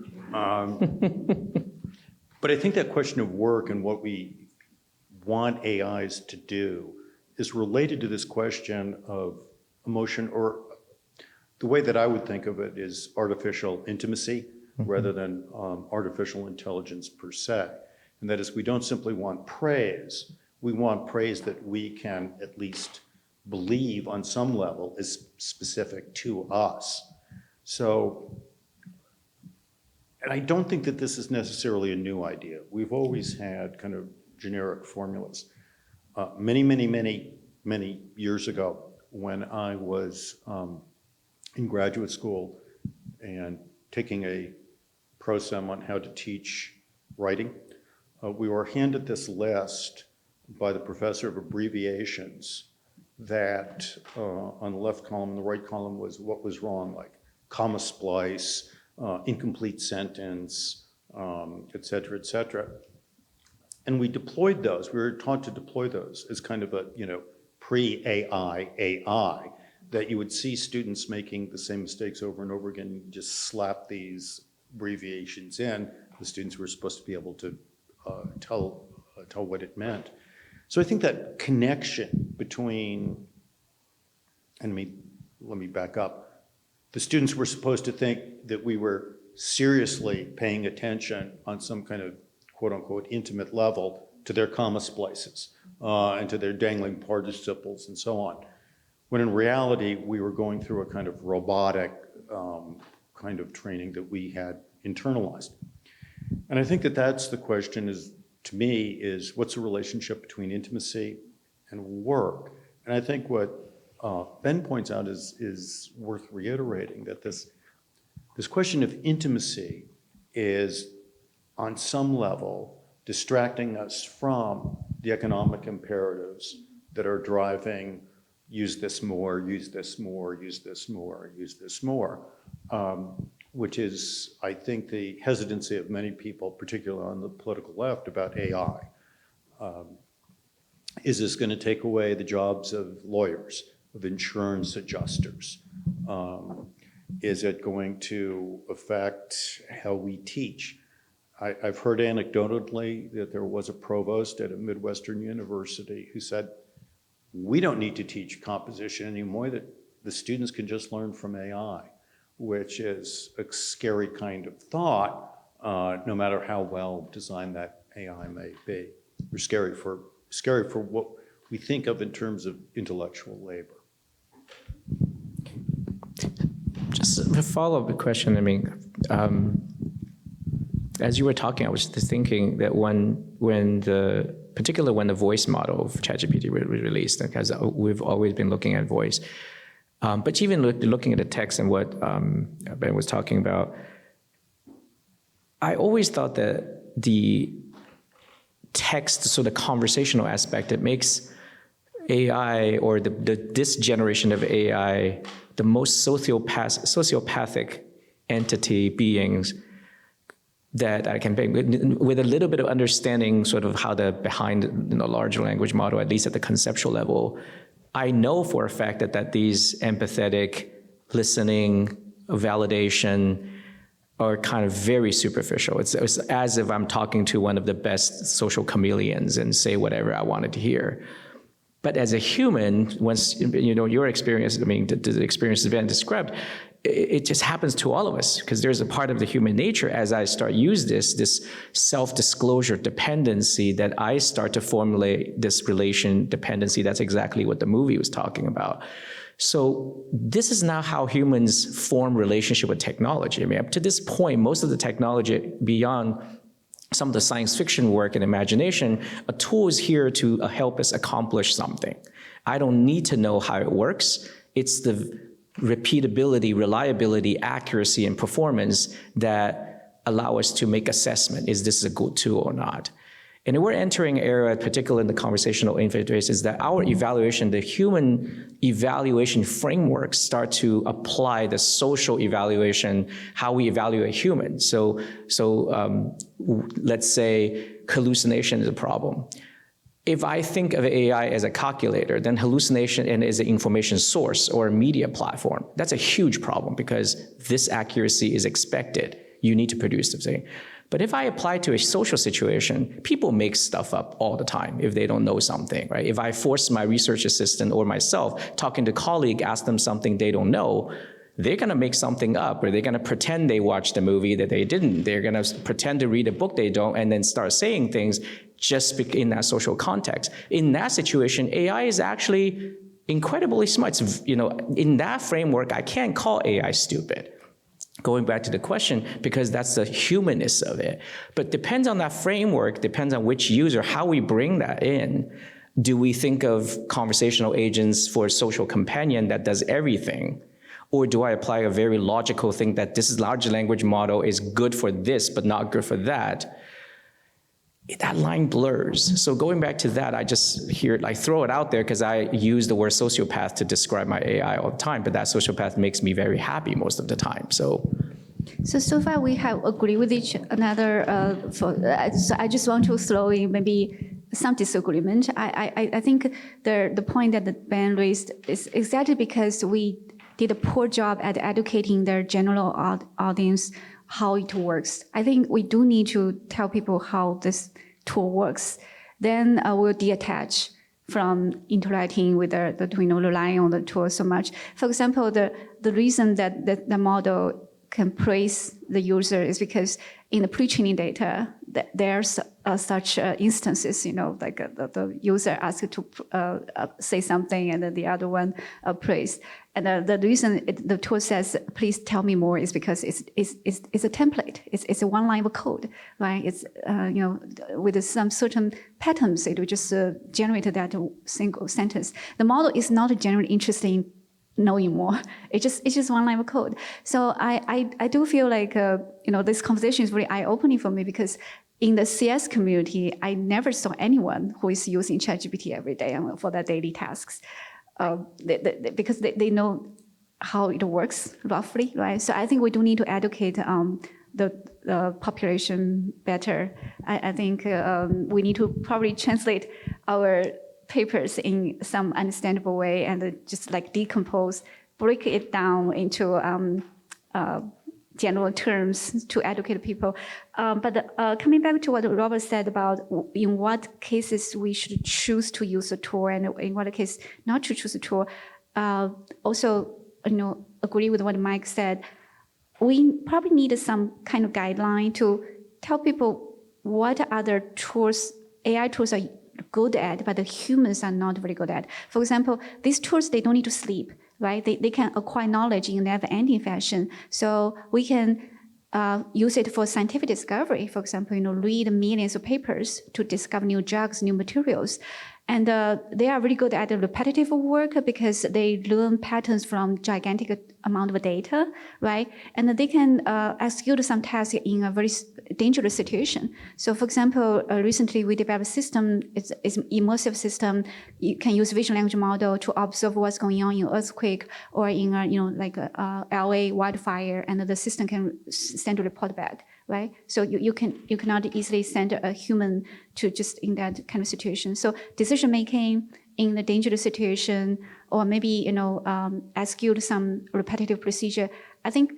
But I think that question of work and what we want AIs to do is related to this question of emotion, or the way that I would think of it is artificial intimacy rather than artificial intelligence per se. And that is, we don't simply want praise, we want praise that we can at least believe on some level is specific to us. So, and I don't think that this is necessarily a new idea. We've always had kind of generic formulas. Many years ago, when I was in graduate school and taking a pro-sem on how to teach writing, we were handed this list by the professor of abbreviations that on the left column and the right column was what was wrong, like comma splice, incomplete sentence, et cetera, et cetera. And we deployed those, we were taught to deploy those as kind of a, pre-AI AI, that you would see students making the same mistakes over and over again. You just slap these abbreviations in. The students were supposed to be able to tell what it meant. So I think that connection between, and let me back up. The students were supposed to think that we were seriously paying attention on some kind of quote unquote intimate level to their comma splices and to their dangling participles and so on. When in reality, we were going through a kind of robotic kind of training that we had internalized. And I think that that's the question is, to me, is what's the relationship between intimacy and work? And I think what Ben points out is worth reiterating, that this question of intimacy is on some level distracting us from the economic imperatives that are driving use this more, use this more, use this more, use this more, which is, I think, the hesitancy of many people, particularly on the political left, about AI. Is this going to take away the jobs of lawyers, of insurance adjusters? Is it going to affect how we teach? I've heard anecdotally that there was a provost at a Midwestern university who said, we don't need to teach composition anymore, that the students can just learn from AI, which is a scary kind of thought, no matter how well designed that AI may be. Or scary for what we think of in terms of intellectual labor. Just a follow-up question. I mean, as you were talking, I was just thinking that particularly when the voice model of ChatGPT was released, because we've always been looking at voice, but even looking at the text and what Ben was talking about, I always thought that the text, so the conversational aspect, it makes AI, or this generation of AI, the most sociopathic entity beings that I can bring, with a little bit of understanding sort of how behind large language model, at least at the conceptual level. I know for a fact that these empathetic, listening, validation are kind of very superficial. It's as if I'm talking to one of the best social chameleons and say whatever I wanted to hear. But as a human, once your experience, I mean, the experience Ben described, it just happens to all of us, because there's a part of the human nature as I start use this self-disclosure dependency, that I start to formulate this relation dependency. That's exactly what the movie was talking about. So this is now how humans form relationship with technology. I mean, up to this point, most of the technology, beyond some of the science fiction work and imagination, a tool is here to help us accomplish something. I don't need to know how it works. It's the repeatability, reliability, accuracy, and performance that allow us to make assessment. Is this a good tool or not? And we're entering an era, particularly in the conversational interface, is that our evaluation, the human evaluation frameworks start to apply the social evaluation, how we evaluate humans. So let's say hallucination is a problem. If I think of AI as a calculator, then hallucination and as an information source or a media platform, that's a huge problem because this accuracy is expected. You need to produce the thing. But if I apply to a social situation, people make stuff up all the time if they don't know something, right? If I force my research assistant or myself talking to a colleague, ask them something they don't know, they're gonna make something up, or they're gonna pretend they watched a movie that they didn't. They're gonna pretend to read a book they don't, and then start saying things just in that social context. In that situation, AI is actually incredibly smart. In that framework, I can't call AI stupid. Going back to the question, because that's the humanness of it. But depends on that framework, depends on which user, how we bring that in. Do we think of conversational agents for a social companion that does everything? Or do I apply a very logical thing that this large language model is good for this, but not good for that? That line blurs. So going back to that, I just throw it out there because I use the word sociopath to describe my AI all the time, but that sociopath makes me very happy most of the time, so far we have agreed with each another. So I just want to throw in maybe some disagreement. I think the point that Ben raised is exactly because we did a poor job at educating their general audience how it works. I think we do need to tell people how this tool works. Then we'll detach from interacting with relying on the tool so much. For example, the reason that the model can praise the user is because in the pre-training data, there's such instances, like the user asked to say something and then the other one praised. And the reason the tool says, please tell me more, is because it's a template. It's a one line of code, right? It's, with some certain patterns, it will just generate that single sentence. The model is not generally interested in knowing more. It's just one line of code. So I do feel like, this conversation is really eye-opening for me because in the CS community, I never saw anyone who is using ChatGPT every day for their daily tasks. Because they know how it works roughly, right? So I think we do need to educate the population better. I think we need to probably translate our papers in some understandable way and just decompose, break it down into general terms to educate people. But coming back to what Robert said about in what cases we should choose to use a tool and in what case not to choose a tool, also agree with what Mike said. We probably need some kind of guideline to tell people what other tools, AI tools are good at, but the humans are not very good at. For example, these tools, they don't need to sleep, right? They can acquire knowledge in a never-ending fashion. So we can use it for scientific discovery. For example, read millions of papers to discover new drugs, new materials. And they are really good at the repetitive work because they learn patterns from gigantic amount of data, right? And they can execute some tasks in a very dangerous situation. So for example, recently we developed a system, it's immersive system. You can use vision language model to observe what's going on in earthquake or in LA wildfire, and the system can send a report back. Right, so you cannot easily send a human to just in that kind of situation. So decision making in the dangerous situation, or maybe execute some repetitive procedure. I think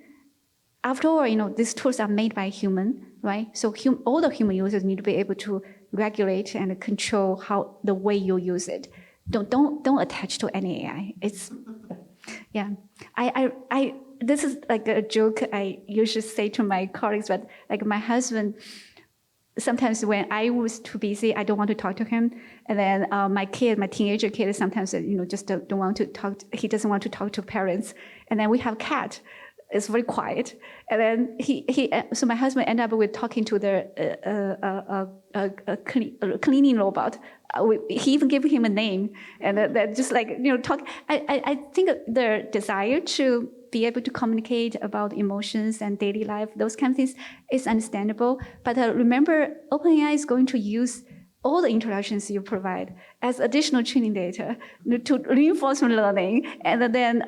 after all, these tools are made by human, right? So all the human users need to be able to regulate and control how the way you use it. Don't attach to any AI. It's This is like a joke I usually say to my colleagues, but like my husband, sometimes when I was too busy, I don't want to talk to him. And then my teenager kid, sometimes just don't want to talk. He doesn't want to talk to parents. And then we have cat. It's very quiet. And then so my husband ended up with talking to the cleaning robot. He even gave him a name, and that just talk. I think their desire to be able to communicate about emotions and daily life, those kind of things, is understandable. But remember, OpenAI is going to use all the interactions you provide as additional training data to reinforcement learning, and then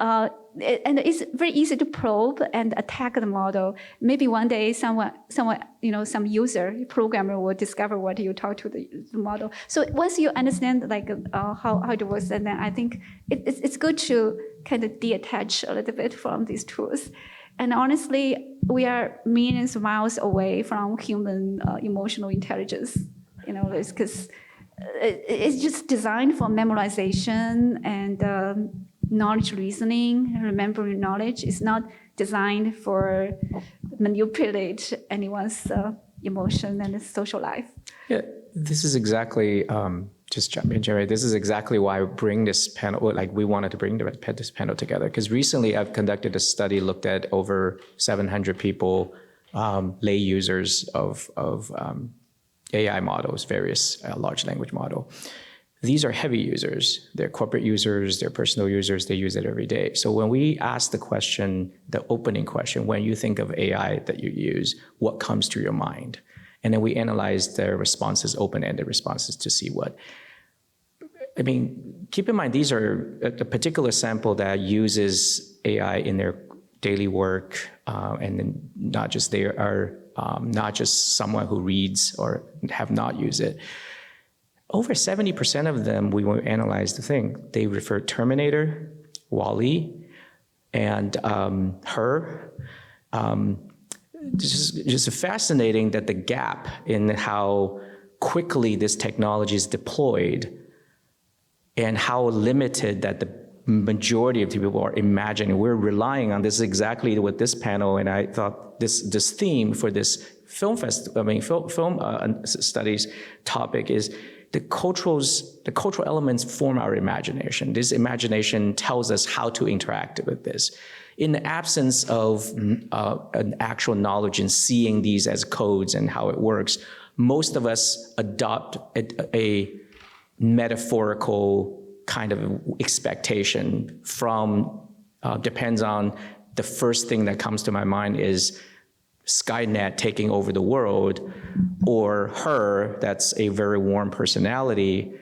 and it's very easy to probe and attack the model. Maybe one day someone, some user, programmer will discover what you talk to the model. So once you understand how it works, and then I think it's good to kind of detach a little bit from these tools. And honestly, we are millions of miles away from human emotional intelligence. Because it's just designed for memorization and knowledge reasoning, remembering knowledge. It's not designed for manipulate anyone's emotion and social life. Yeah, this is exactly, just jump in, Jerry. This is exactly why I bring this panel, we wanted to bring this panel together. Because recently I've conducted a study, looked at over 700 people, lay users of AI models, various large language model. These are heavy users. They're corporate users, they're personal users, they use it every day. So when we ask the question, the opening question, when you think of AI that you use, what comes to your mind? And then we analyze their responses, open-ended responses, to see what. Keep in mind, these are a particular sample that uses AI in their daily work, and then not just they are not just someone who reads or have not used it. Over 70% of them, we will analyze the thing. They refer Terminator, WALL-E, and Her. Just fascinating that the gap in how quickly this technology is deployed and how limited that the majority of people are imagining. We're relying on this, exactly what this panel, and I thought this theme for this film studies topic is the cultural elements form our imagination. This imagination tells us how to interact with this. In the absence of an actual knowledge and seeing these as codes and how it works, most of us adopt a metaphorical kind of expectation from, depends on, the first thing that comes to my mind is Skynet taking over the world, or Her, that's a very warm personality.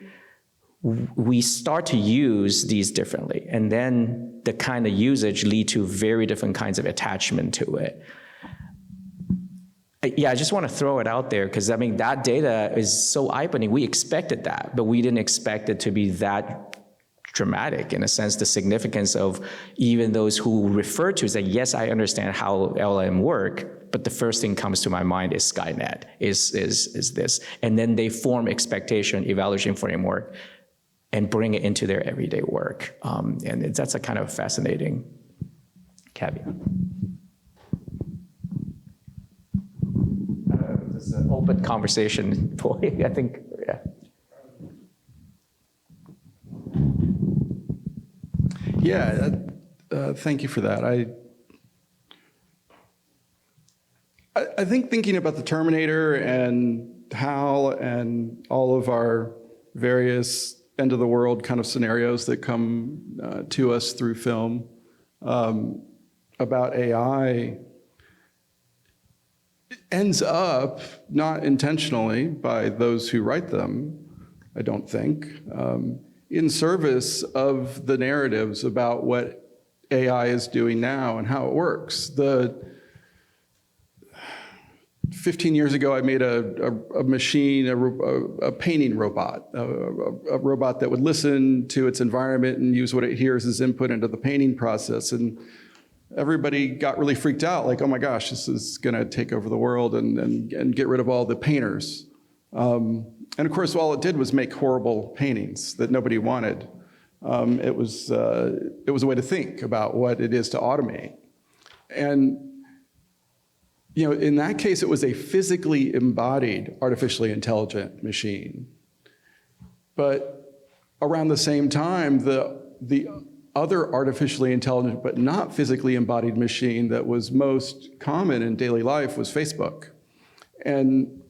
We start to use these differently, and then the kind of usage lead to very different kinds of attachment to it. Yeah, I just want to throw it out there because that data is so eye-opening. We expected that, but we didn't expect it to be that dramatic. In a sense, the significance of even those who refer to is that, yes, I understand how LLM work, but the first thing comes to my mind is Skynet, is this. And then they form expectation, evaluation framework, and bring it into their everyday work. And that's a kind of fascinating caveat. It's an open conversation point, I think, yeah. Yeah, thank you for that. I think thinking about the Terminator and HAL and all of our various end of the world kind of scenarios that come to us through film about AI ends up, not intentionally by those who write them, I don't think, in service of the narratives about what AI is doing now and how it works. 15 years ago, I made a machine, a painting robot, a robot that would listen to its environment and use what it hears as input into the painting process. And everybody got really freaked out, like, oh my gosh, this is gonna take over the world and get rid of all the painters. And of course, all it did was make horrible paintings that nobody wanted. It was a way to think about what it is to automate. And in that case, it was a physically embodied, artificially intelligent machine. But around the same time, the other artificially intelligent but not physically embodied machine that was most common in daily life was Facebook. And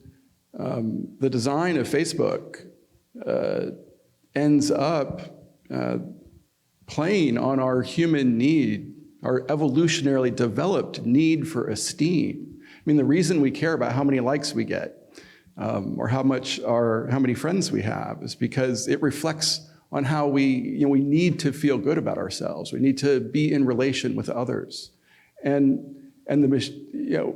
the design of Facebook ends up playing on our human need, our evolutionarily developed need for esteem. The reason we care about how many likes we get or how many friends we have is because it reflects on how we need to feel good about ourselves. We need to be in relation with others. And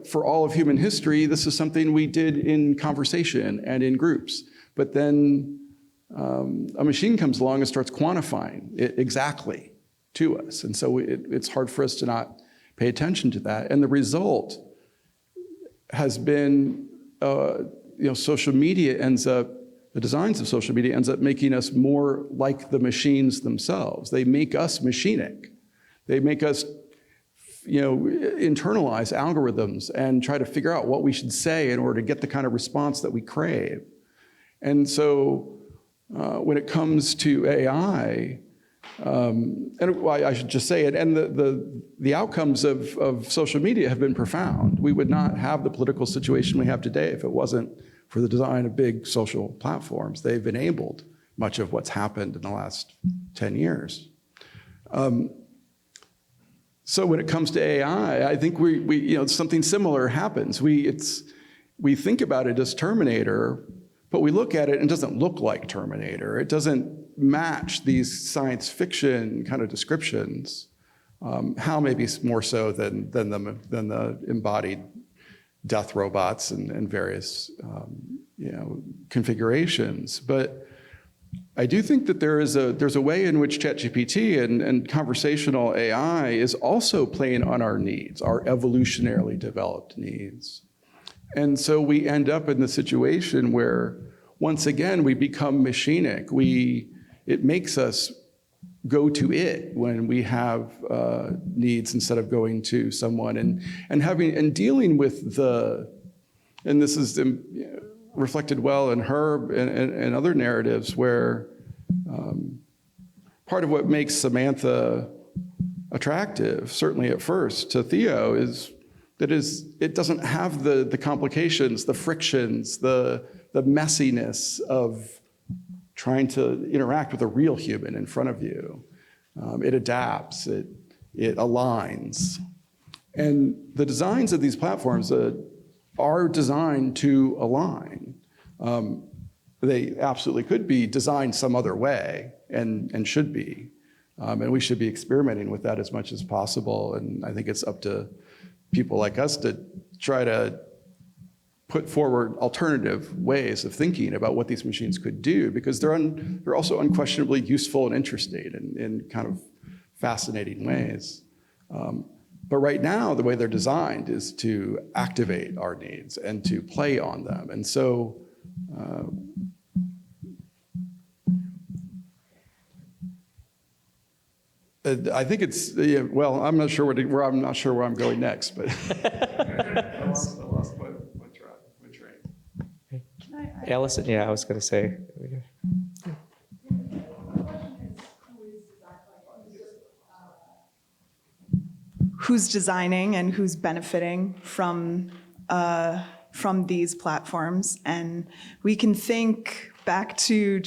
for all of human history, this is something we did in conversation and in groups. But then a machine comes along and starts quantifying it exactly to us. And so it's hard for us to not pay attention to that. And the result has been, social media the designs of social media ends up making us more like the machines themselves. They make us machinic. They make us internalize algorithms and try to figure out what we should say in order to get the kind of response that we crave. And so when it comes to AI, I should just say it, and the outcomes of social media have been profound. We would not have the political situation we have today if it wasn't for the design of big social platforms. They've enabled much of what's happened in the last 10 years. So when it comes to AI, I think something similar happens. We think about it as Terminator, but we look at it and it doesn't look like Terminator. It doesn't match these science fiction kind of descriptions. How maybe more so than the embodied death robots and various configurations. But I do think that there's a way in which ChatGPT and conversational AI is also playing on our needs, our evolutionarily developed needs. And so we end up in the situation where, once again, we become machinic. It makes us go to it when we have needs instead of going to someone, and dealing with and this is reflected well in her and other narratives where part of what makes Samantha attractive, certainly at first, to Theo is it doesn't have the complications, the frictions, the messiness of trying to interact with a real human in front of you. It adapts, it aligns. And the designs of these platforms are designed to align. They absolutely could be designed some other way and should be. And we should be experimenting with that as much as possible. And I think it's up to people like us to try to put forward alternative ways of thinking about what these machines could do, because they're also unquestionably useful and interesting in kind of fascinating ways. But right now, the way they're designed is to activate our needs and to play on them. And so I think it's, I'm not sure where I'm going next, but I lost my train. Alison, I was going to say. Who's designing and who's benefiting from these platforms? And we can think back to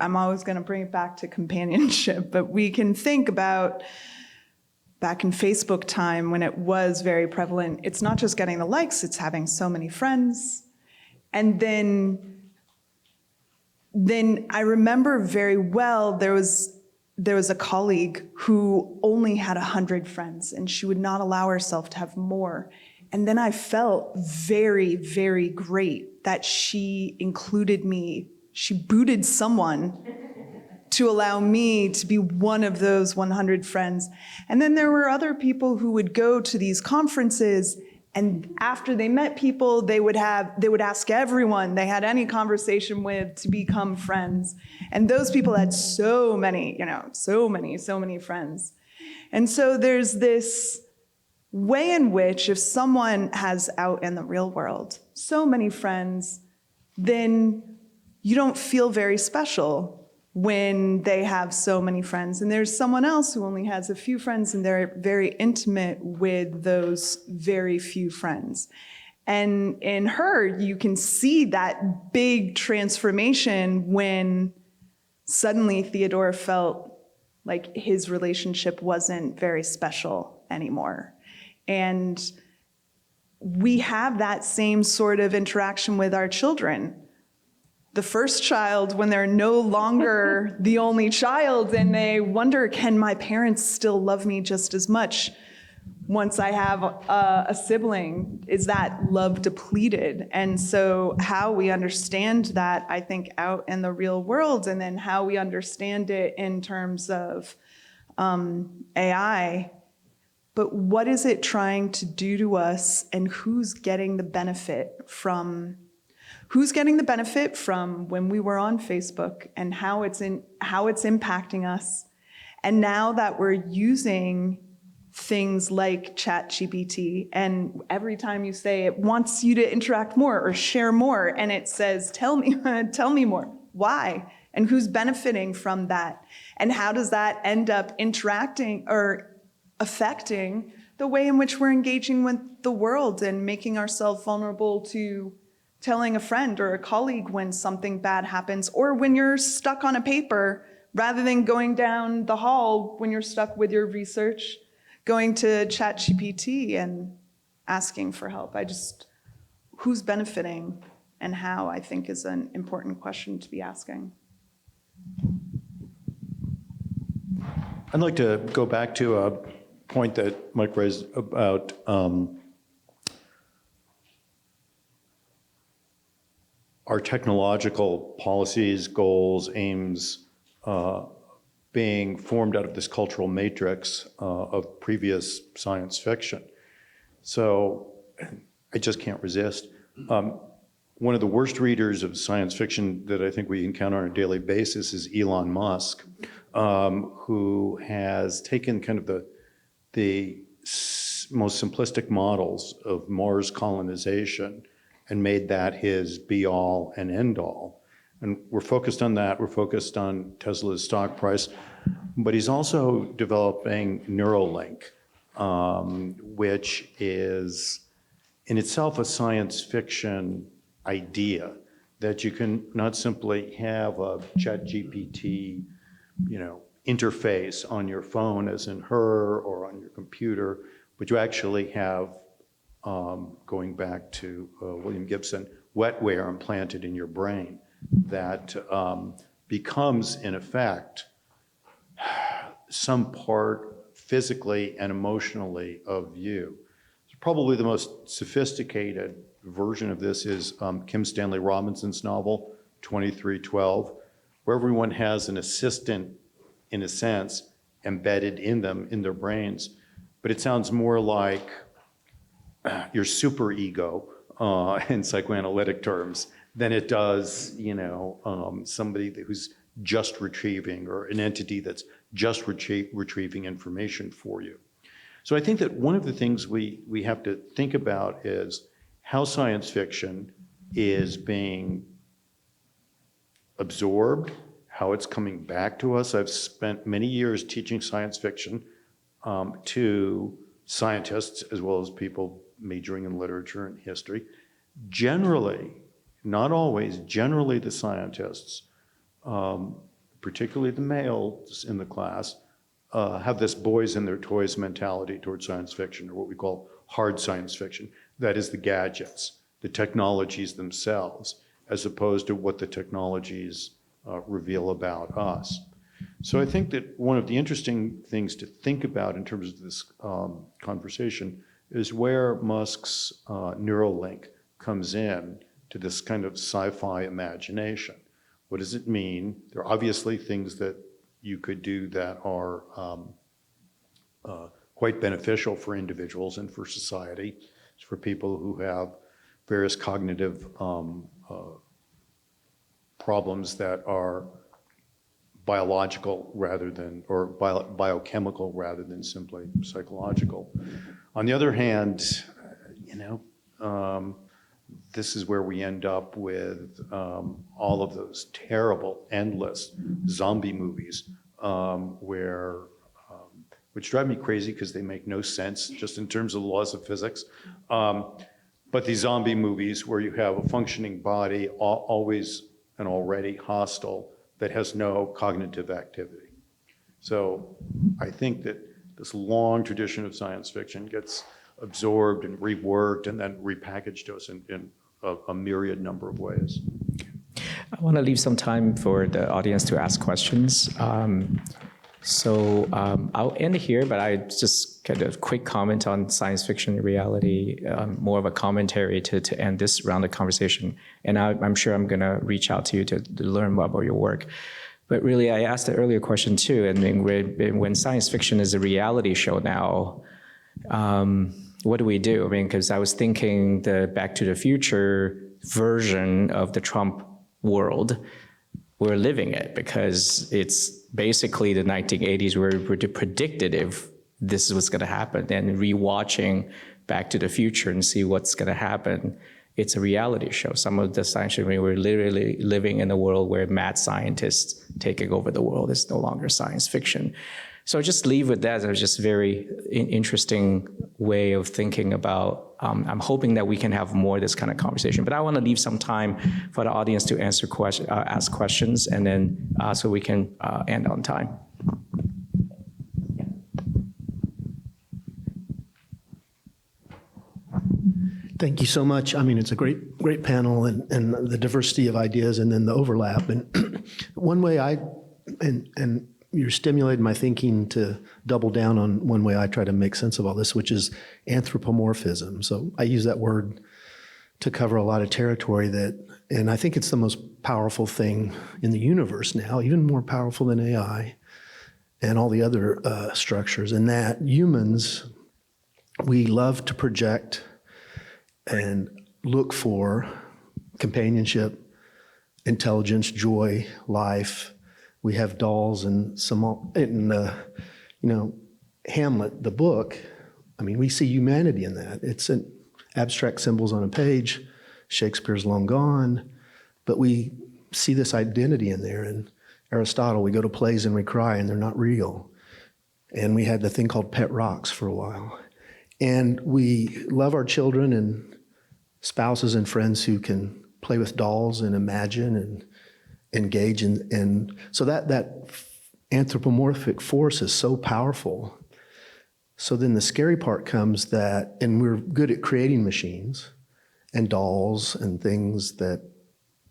I'm always going to bring it back to companionship, but we can think about back in Facebook time when it was very prevalent. It's not just getting the likes, it's having so many friends. And then I remember very well, there was a colleague who only had 100 friends, and she would not allow herself to have more. And then I felt very, very great that she included me. She booted someone to allow me to be one of those 100 friends. And then there were other people who would go to these conferences, and after they met people, they would ask everyone they had any conversation with to become friends. And those people had so many friends. And so there's this way in which if someone has out in the real world so many friends, then you don't feel very special when they have so many friends. And there's someone else who only has a few friends, and they're very intimate with those very few friends. And in her, you can see that big transformation when suddenly Theodore felt like his relationship wasn't very special anymore. And we have that same sort of interaction with our children. the first child when they're no longer the only child, and they wonder, can my parents still love me just as much once I have a sibling? Is that love depleted? And so how we understand that, I think, out in the real world, and then how we understand it in terms of AI, but what is it trying to do to us, and who's getting the benefit from when we were on Facebook, and how it's impacting us. And now that we're using things like ChatGPT, and every time you say it wants you to interact more or share more, and it says, tell me more. Why? And who's benefiting from that? And how does that end up interacting or affecting the way in which we're engaging with the world and making ourselves vulnerable to telling a friend or a colleague when something bad happens, or when you're stuck on a paper, rather than going down the hall when you're stuck with your research, going to ChatGPT and asking for help. Who's benefiting and how, I think, is an important question to be asking. I'd like to go back to a point that Mike raised about our technological policies, goals, aims being formed out of this cultural matrix of previous science fiction. So I just can't resist. One of the worst readers of science fiction that I think we encounter on a daily basis is Elon Musk, who has taken kind of the most simplistic models of Mars colonization and made that his be-all and end-all. And we're focused on that. We're focused on Tesla's stock price. But he's also developing Neuralink, which is in itself a science fiction idea, that you can not simply have a ChatGPT, interface on your phone, as in Her, or on your computer, but you actually have, going back to William Gibson, wetware implanted in your brain that becomes, in effect, some part physically and emotionally of you. Probably the most sophisticated version of this is Kim Stanley Robinson's novel, 2312, where everyone has an assistant, in a sense, embedded in them, in their brains. But it sounds more like your superego in psychoanalytic terms than it does, somebody who's just retrieving, or an entity that's just retrieving information for you. So I think that one of the things we have to think about is how science fiction is being absorbed, how it's coming back to us. I've spent many years teaching science fiction to scientists, as well as people majoring in literature and history. Generally, not always, generally the scientists, particularly the males in the class, have this boys and their toys mentality towards science fiction, or what we call hard science fiction. That is the gadgets, the technologies themselves, as opposed to what the technologies reveal about us. So I think that one of the interesting things to think about in terms of this conversation is where Musk's Neuralink comes in to this kind of sci-fi imagination. What does it mean? There are obviously things that you could do that are quite beneficial for individuals and for society, for people who have various cognitive problems that are biological rather than, or biochemical rather than simply psychological. On the other hand, this is where we end up with all of those terrible, endless zombie movies which drive me crazy because they make no sense just in terms of the laws of physics. But these zombie movies where you have a functioning body, always and already hostile, that has no cognitive activity. So I think that this long tradition of science fiction gets absorbed and reworked and then repackaged to us in a myriad number of ways. I want to leave some time for the audience to ask questions. I'll end here, but I just kind of quick comment on science fiction and reality, more of a commentary to end this round of conversation. And I'm sure I'm going to reach out to you to learn more about your work. But really, I asked the earlier question too, and when science fiction is a reality show now, what do we do? I mean, because I was thinking the Back to the Future version of the Trump world, we're living it because it's basically the 1980s where we predicted if this was going to happen, and rewatching Back to the Future and see what's going to happen. It's a reality show. Some of the science fiction, we're literally living in a world where mad scientists taking over the world is no longer science fiction. So just leave with that. It's just very interesting way of thinking about, I'm hoping that we can have more of this kind of conversation, but I want to leave some time for the audience to ask questions, and then so we can end on time. Thank you so much. I mean, it's a great panel, and the diversity of ideas and then the overlap. And one way and you're stimulating my thinking to double down on one way I try to make sense of all this, which is anthropomorphism. So I use that word to cover a lot of territory and I think it's the most powerful thing in the universe now, even more powerful than AI and all the other structures. And that humans, we love to project and look for companionship, intelligence, joy, life. We have dolls and Hamlet, the book. I mean, we see humanity in that. It's an abstract symbols on a page. Shakespeare's long gone, but we see this identity in there. And Aristotle, we go to plays and we cry, and they're not real. And we had the thing called pet rocks for a while. And we love our children and spouses and friends who can play with dolls and imagine and engage and so that anthropomorphic force is so powerful. So then the scary part comes that, and we're good at creating machines and dolls and things that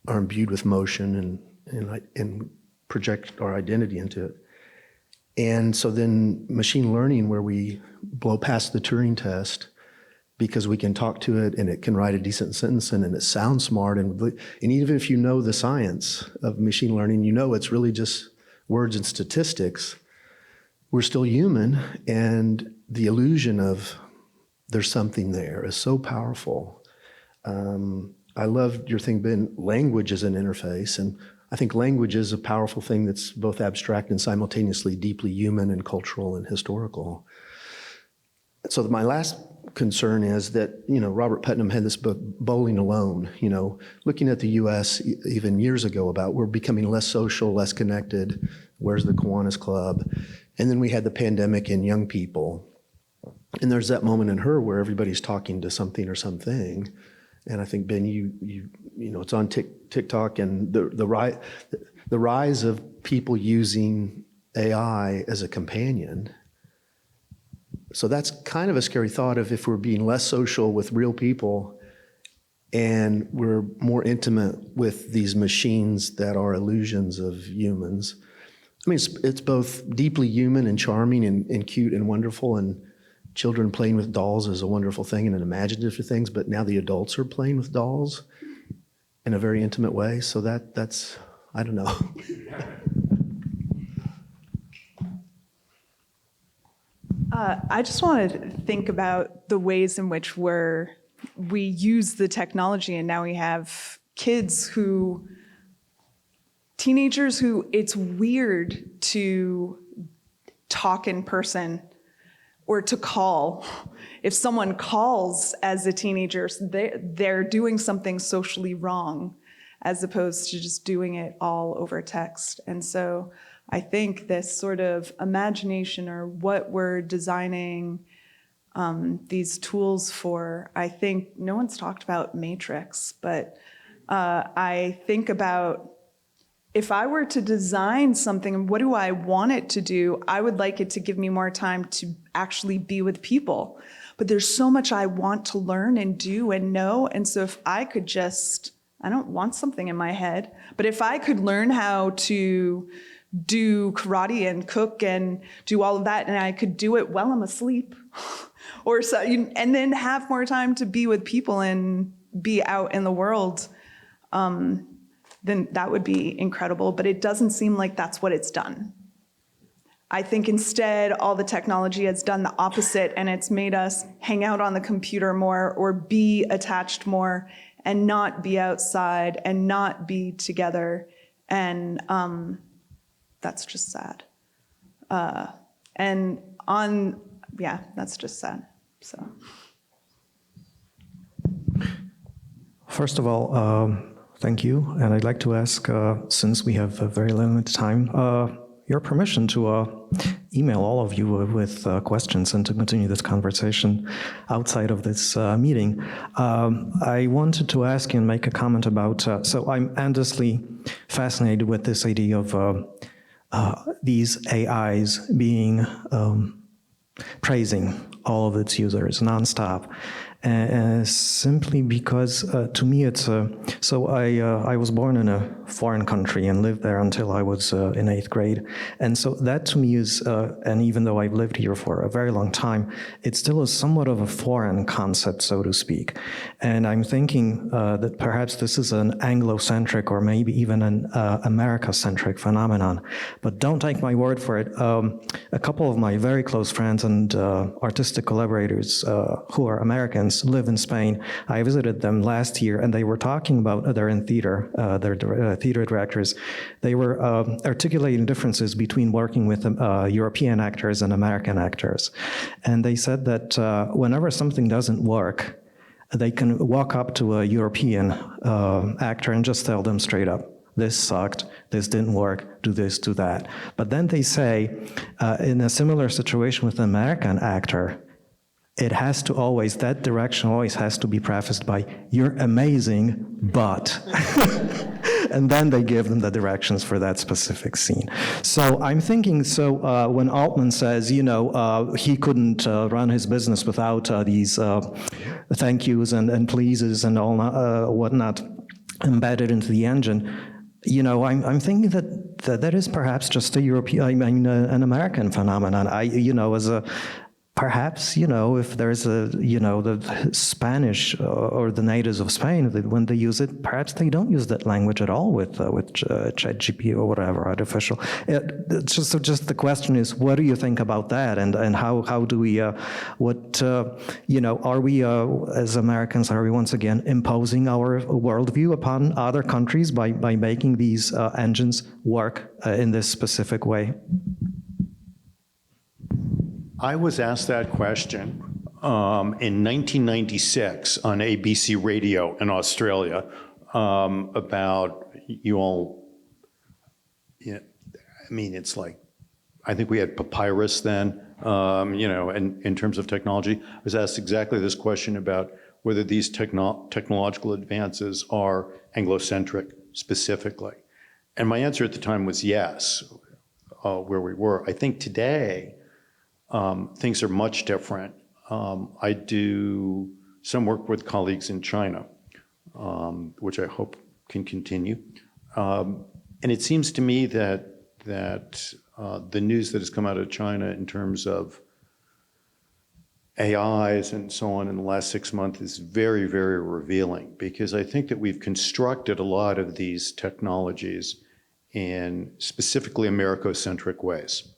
are imbued with motion and project our identity into it. And so then machine learning, where we blow past the Turing test because we can talk to it and it can write a decent sentence and it sounds smart. And even if you know the science of machine learning, you know it's really just words and statistics. We're still human, and the illusion of there's something there is so powerful. I loved your thing, Ben, language as an interface. And I think language is a powerful thing that's both abstract and simultaneously deeply human and cultural and historical. So my last concern is that, Robert Putnam had this book, Bowling Alone, looking at the US even years ago about we're becoming less social, less connected. Where's the Kiwanis Club? And then we had the pandemic and young people. And there's that moment in Her where everybody's talking to something or something. And I think, Ben, you it's on TikTok, and the rise of people using AI as a companion. So that's kind of a scary thought of if we're being less social with real people and we're more intimate with these machines that are illusions of humans. I mean, it's both deeply human and charming and cute and wonderful, and children playing with dolls is a wonderful thing and an imaginative things, but now the adults are playing with dolls in a very intimate way. So that's, I don't know. I just wanted to think about the ways in which we use the technology, and now we have teenagers who it's weird to talk in person or to call. If someone calls as a teenager, they're doing something socially wrong as opposed to just doing it all over text. And so I think this sort of imagination, or what we're designing these tools for, I think no one's talked about Matrix, but I think about, if I were to design something, what do I want it to do? I would like it to give me more time to actually be with people. But there's so much I want to learn and do and know. And so if I could just, I don't want something in my head. But if I could learn how to do karate and cook and do all of that, and I could do it while I'm asleep, or so, and then have more time to be with people and be out in the world, then that would be incredible. But it doesn't seem like that's what it's done. I think instead, all the technology has done the opposite, and it's made us hang out on the computer more or be attached more and not be outside and not be together. And that's just sad. That's just sad. So. First of all, thank you. And I'd like to ask, since we have a very limited time, your permission to email all of you with questions and to continue this conversation outside of this meeting. I wanted to ask you and make a comment about, so I'm endlessly fascinated with this idea of these AIs being praising all of its users nonstop. Simply because to me it's so I was born in a foreign country and lived there until I was in 8th grade, and so that to me is and even though I've lived here for a very long time, it still is somewhat of a foreign concept, so to speak. And I'm thinking that perhaps this is an Anglo-centric or maybe even an America-centric phenomenon, but don't take my word for it. A couple of my very close friends and artistic collaborators who are Americans live in Spain. I visited them last year, and they were talking about, they're in theater, they're theater directors. They were articulating differences between working with European actors and American actors. And they said that whenever something doesn't work, they can walk up to a European actor and just tell them straight up, this sucked, this didn't work, do this, do that. But then they say, in a similar situation with an American actor, it has to always, that direction always has to be prefaced by, you're amazing, but. And then they give them the directions for that specific scene. So I'm thinking, when Altman says, he couldn't run his business without these thank yous and pleases and all whatnot embedded into the engine, I'm thinking that is perhaps just an American phenomenon. Perhaps, if there's the Spanish or the natives of Spain, when they use it, perhaps they don't use that language at all with ChatGPT or whatever, artificial. Just the question is, what do you think about that? And how do we, are we, as Americans, are we once again imposing our worldview upon other countries by making these engines work in this specific way? I was asked that question in 1996 on ABC Radio in Australia about you all, it's like, I think we had papyrus then, in terms of technology. I was asked exactly this question about whether these technological advances are Anglo-centric specifically. And my answer at the time was yes, where we were. I think today, things are much different. I do some work with colleagues in China, which I hope can continue. And it seems to me that the news that has come out of China in terms of AIs and so on in the last 6 months is very, very revealing, because I think that we've constructed a lot of these technologies in specifically America-centric ways.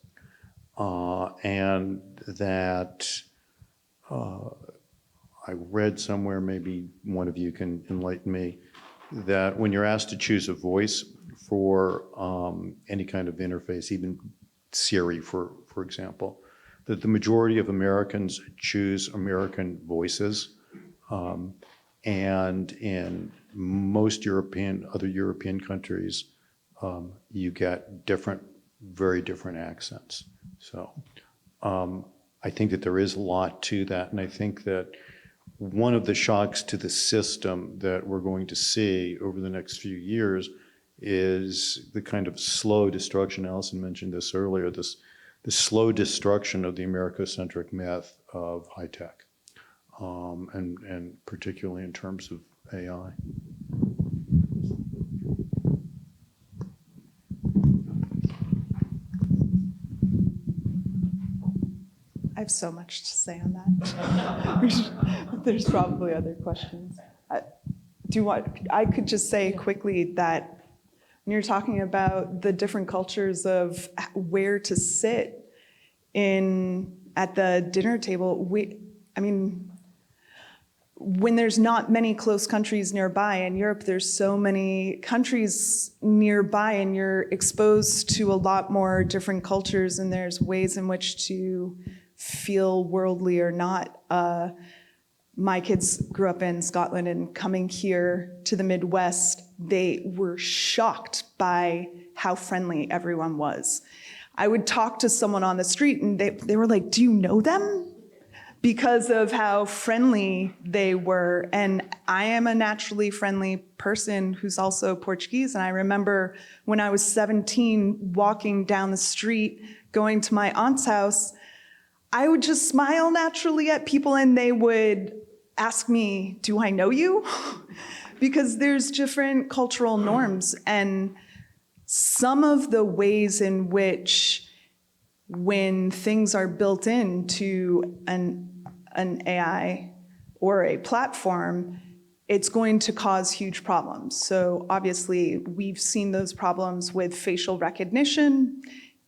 And that I read somewhere, maybe one of you can enlighten me, that when you're asked to choose a voice for any kind of interface, even Siri, for example, that the majority of Americans choose American voices. And in most other European countries, you get very different accents. So I think that there is a lot to that. And I think that one of the shocks to the system that we're going to see over the next few years is the kind of slow destruction. Alison mentioned this earlier, the slow destruction of the America-centric myth of high tech, and particularly in terms of AI. have so much to say on that. There's probably other questions. I could just say quickly that when you're talking about the different cultures of where to sit at the dinner table, when there's not many close countries nearby, in Europe there's so many countries nearby, and you're exposed to a lot more different cultures, and there's ways in which to feel worldly or not. My kids grew up in Scotland, and coming here to the Midwest, they were shocked by how friendly everyone was. I would talk to someone on the street, and they were like, "Do you know them?" Because of how friendly they were. And I am a naturally friendly person who's also Portuguese. And I remember when I was 17, walking down the street, going to my aunt's house, I would just smile naturally at people, and they would ask me, "Do I know you?" Because there's different cultural norms. And some of the ways in which, when things are built into an AI or a platform, it's going to cause huge problems. So obviously, we've seen those problems with facial recognition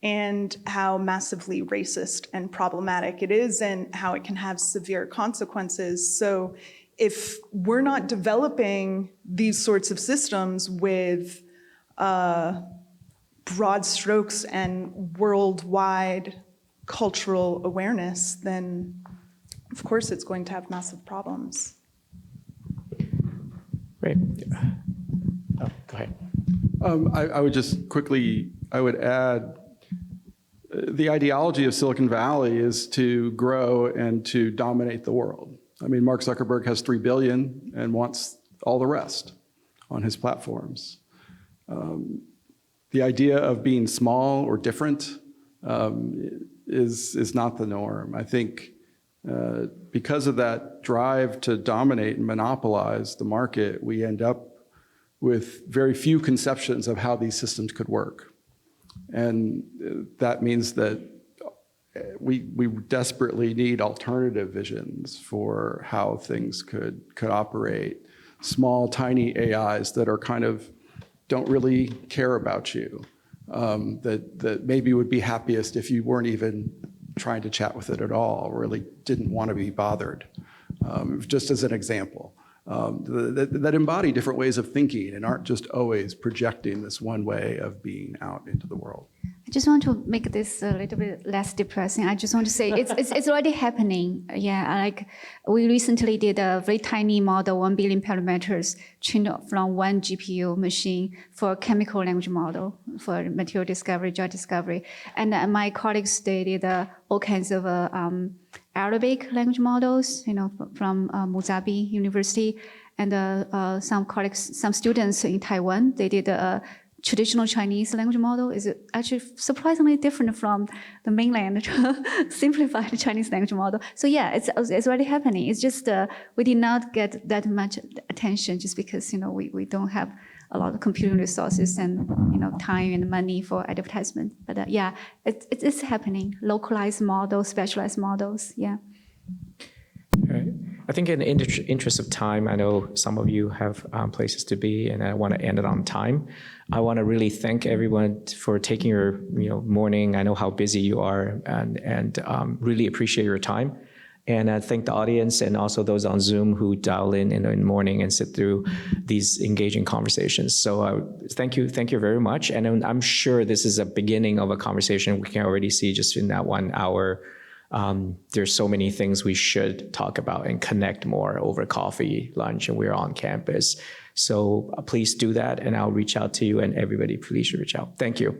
and how massively racist and problematic it is, and how it can have severe consequences. So if we're not developing these sorts of systems with broad strokes and worldwide cultural awareness, then of course it's going to have massive problems. Great. Oh, go ahead. I would just quickly, I would add, the ideology of Silicon Valley is to grow and to dominate the world. I mean, Mark Zuckerberg has 3 billion and wants all the rest on his platforms. The idea of being small or different is not the norm. I think because of that drive to dominate and monopolize the market, we end up with very few conceptions of how these systems could work. And that means that we desperately need alternative visions for how things could operate. Small, tiny AIs that are kind of don't really care about you, that maybe would be happiest if you weren't even trying to chat with it at all, really didn't want to be bothered, just as an example. That embody different ways of thinking and aren't just always projecting this one way of being out into the world. I just want to make this a little bit less depressing. I just want to say it's already happening. Yeah, like we recently did a very tiny model, 1 billion parameters, trained from one GPU machine for a chemical language model for material discovery, drug discovery. And my colleagues, they did all kinds of Arabic language models, from Muzabi University. And some colleagues, some students in Taiwan, they did traditional Chinese language model is actually surprisingly different from the mainland simplified Chinese language model. So yeah, it's already happening. It's just we did not get that much attention just because we don't have a lot of computing resources and time and money for advertisement. But yeah, it's happening. Localized models, specialized models. Yeah. All right. I think in the interest of time, I know some of you have places to be, and I want to end it on time. I want to really thank everyone for taking your morning. I know how busy you are, and really appreciate your time. And I thank the audience and also those on Zoom who dial in the morning and sit through these engaging conversations. So thank you very much. And I'm sure this is a beginning of a conversation. We can already see just in that 1 hour. There's so many things we should talk about and connect more over coffee, lunch, and we're on campus. So please do that, and I'll reach out to you, and everybody please reach out. Thank you.